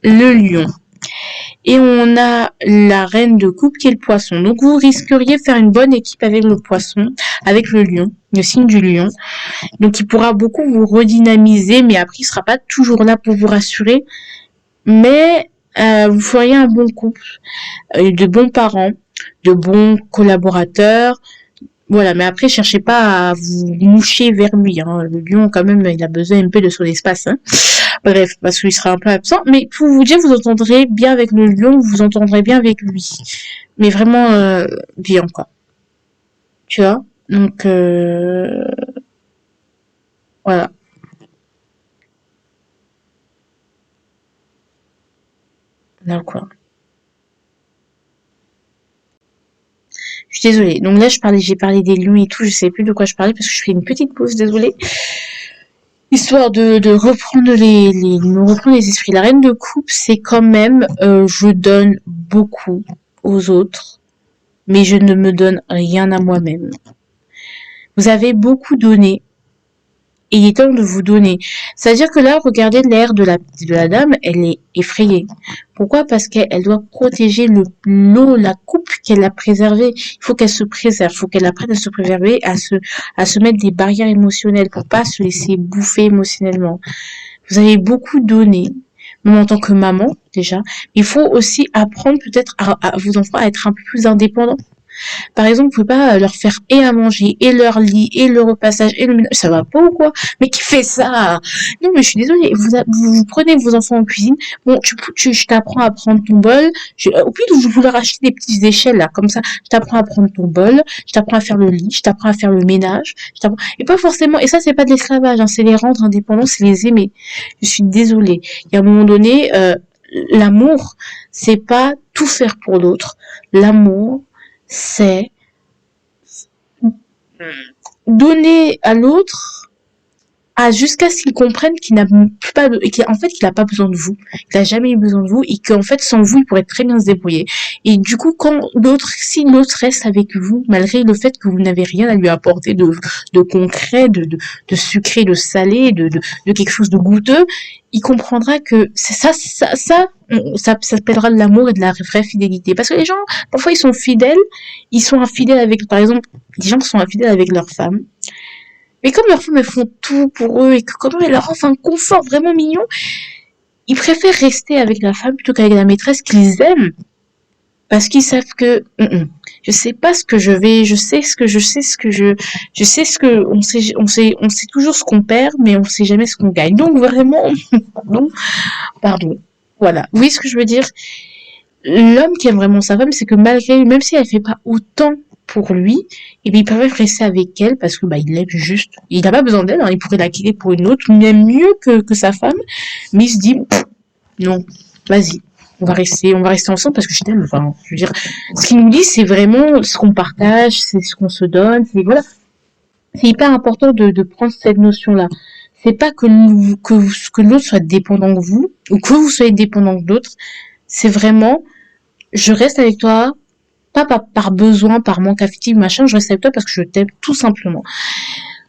le lion. Et on a la reine de coupe qui est le poisson. Donc vous risqueriez de faire une bonne équipe avec le poisson, avec le lion, le signe du lion. Donc il pourra beaucoup vous redynamiser, mais après il sera pas toujours là pour vous rassurer. Mais vous feriez un bon couple, de bons parents, de bons collaborateurs. Voilà, mais après, cherchez pas à vous moucher vers lui. Hein. Le lion, quand même, il a besoin un peu de son espace. Hein. Bref, parce qu'il sera un peu absent. Mais pour vous dire, vous entendrez bien avec le lion, vous entendrez bien avec lui. Mais vraiment bien, quoi. Tu vois? Donc, voilà. Là, quoi. Je suis désolée. Donc là, j'ai parlé des lions et tout. Je sais plus de quoi je parlais parce que je fais une petite pause. Désolée. Histoire de me reprendre les esprits. La reine de coupe, c'est quand même, je donne beaucoup aux autres, mais je ne me donne rien à moi-même. Vous avez beaucoup donné, et il est temps de vous donner. C'est-à-dire que là, regardez l'air de la dame, elle est effrayée. Pourquoi? Parce qu'elle doit protéger l'eau, la coupe qu'elle a préservée. Il faut qu'elle se préserve, il faut qu'elle apprenne à se préserver, à se mettre des barrières émotionnelles pour pas se laisser bouffer émotionnellement. Vous avez beaucoup donné, même en tant que maman, déjà. Il faut aussi apprendre peut-être à vos enfants à être un peu plus indépendants. Par exemple, vous pouvez pas leur faire et à manger, et leur lit, et le repassage, et le ménage. Ça va pas ou quoi? Mais qui fait ça? Non, mais je suis désolée. Vous prenez vos enfants en cuisine. Bon, je t'apprends à prendre ton bol. Au plus de vous leur acheter des petites échelles, là, comme ça, je t'apprends à prendre ton bol, je t'apprends à faire le lit, je t'apprends à faire le ménage, et pas forcément, et ça, c'est pas de l'esclavage, hein, c'est les rendre indépendants, c'est les aimer. Je suis désolée. Il y a un moment donné, l'amour, c'est pas tout faire pour l'autre. L'amour, c'est donner à l'autre jusqu'à ce qu'il comprenne qu'il n'a plus pas en fait qu'il n'a pas besoin de vous, qu'il n'a jamais eu besoin de vous et qu'en fait sans vous il pourrait très bien se débrouiller. Et du coup si l'autre reste avec vous malgré le fait que vous n'avez rien à lui apporter de concret, de sucré, de salé, de quelque chose de goûteux, il comprendra que c'est ça s'appellera de l'amour et de la vraie fidélité. Parce que les gens, parfois, ils sont fidèles, ils sont infidèles avec, par exemple, des gens qui sont infidèles avec leur femme. Mais comme leurs femmes, elles font tout pour eux et que quand même, elles leur offrent un confort vraiment mignon, ils préfèrent rester avec la femme plutôt qu'avec la maîtresse qu'ils aiment. Parce qu'ils savent que, je sais pas ce que je vais, je sais ce que on sait toujours ce qu'on perd, mais on sait jamais ce qu'on gagne. Donc vraiment, non, pardon. Voilà. Vous voyez ce que je veux dire? L'homme qui aime vraiment sa femme, c'est que malgré, même si elle fait pas autant pour lui, et bien il préfère rester avec elle parce que il l'aime juste. Il n'a pas besoin d'elle, hein, il pourrait la quitter pour une autre, même mieux que sa femme, mais il se dit non, vas-y, on va rester ensemble parce que je t'aime. Enfin, je veux dire, ce qu'il nous dit, c'est vraiment ce qu'on partage, c'est ce qu'on se donne, c'est voilà. C'est hyper important de prendre cette notion-là. C'est pas que l'autre soit dépendant de vous ou que vous soyez dépendant de l'autre. C'est vraiment, je reste avec toi, pas par besoin, par manque affectif, machin, je reste avec toi parce que je t'aime tout simplement.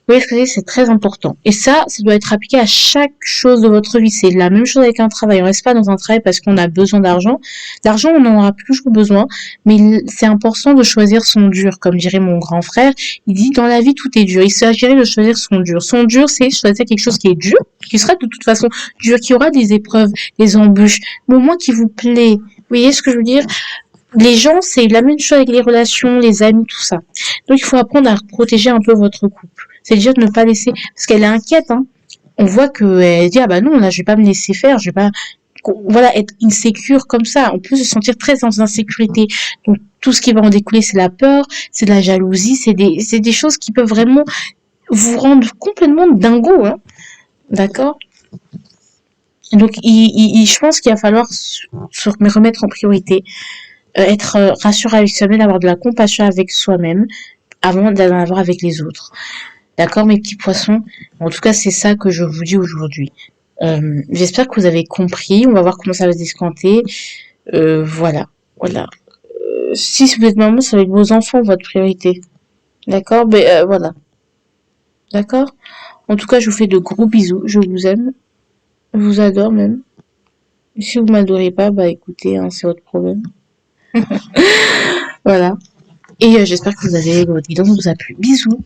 Vous voyez ce que c'est très important. Et ça doit être appliqué à chaque chose de votre vie. C'est la même chose avec un travail. On reste pas dans un travail parce qu'on a besoin d'argent. L'argent, on en aura toujours besoin, mais c'est important de choisir son dur, comme dirait mon grand frère. Il dit, dans la vie, tout est dur. Il s'agirait de choisir son dur. Son dur, c'est choisir quelque chose qui est dur, qui sera de toute façon dur, qui aura des épreuves, des embûches, mais au moins qui vous plaît. Vous voyez ce que je veux dire? Les gens, c'est la même chose avec les relations, les amis, tout ça. Donc, il faut apprendre à protéger un peu votre couple. C'est-à-dire de ne pas laisser, parce qu'elle est inquiète, hein. On voit qu'elle dit, ah bah non, là, je vais pas me laisser faire, je vais pas, voilà, être insécure comme ça. On peut se sentir très en insécurité. Donc, tout ce qui va en découler, c'est la peur, c'est de la jalousie, c'est des choses qui peuvent vraiment vous rendre complètement dingo, hein. D'accord? Donc, je pense qu'il va falloir se remettre en priorité, être rassuré avec soi-même, avoir de la compassion avec soi-même avant d'en avoir avec les autres. D'accord, mes petits poissons? En tout cas, c'est ça que je vous dis aujourd'hui. J'espère que vous avez compris. On va voir comment ça va se discanter. Voilà. Voilà. Si vous êtes maman, ça va être vos enfants votre priorité. D'accord? Mais voilà. D'accord? En tout cas, je vous fais de gros bisous. Je vous aime. Je vous adore même. Si vous m'adorez pas, bah écoutez, hein, c'est votre problème. Voilà. Et j'espère que votre guidance vous a plu. Bisous.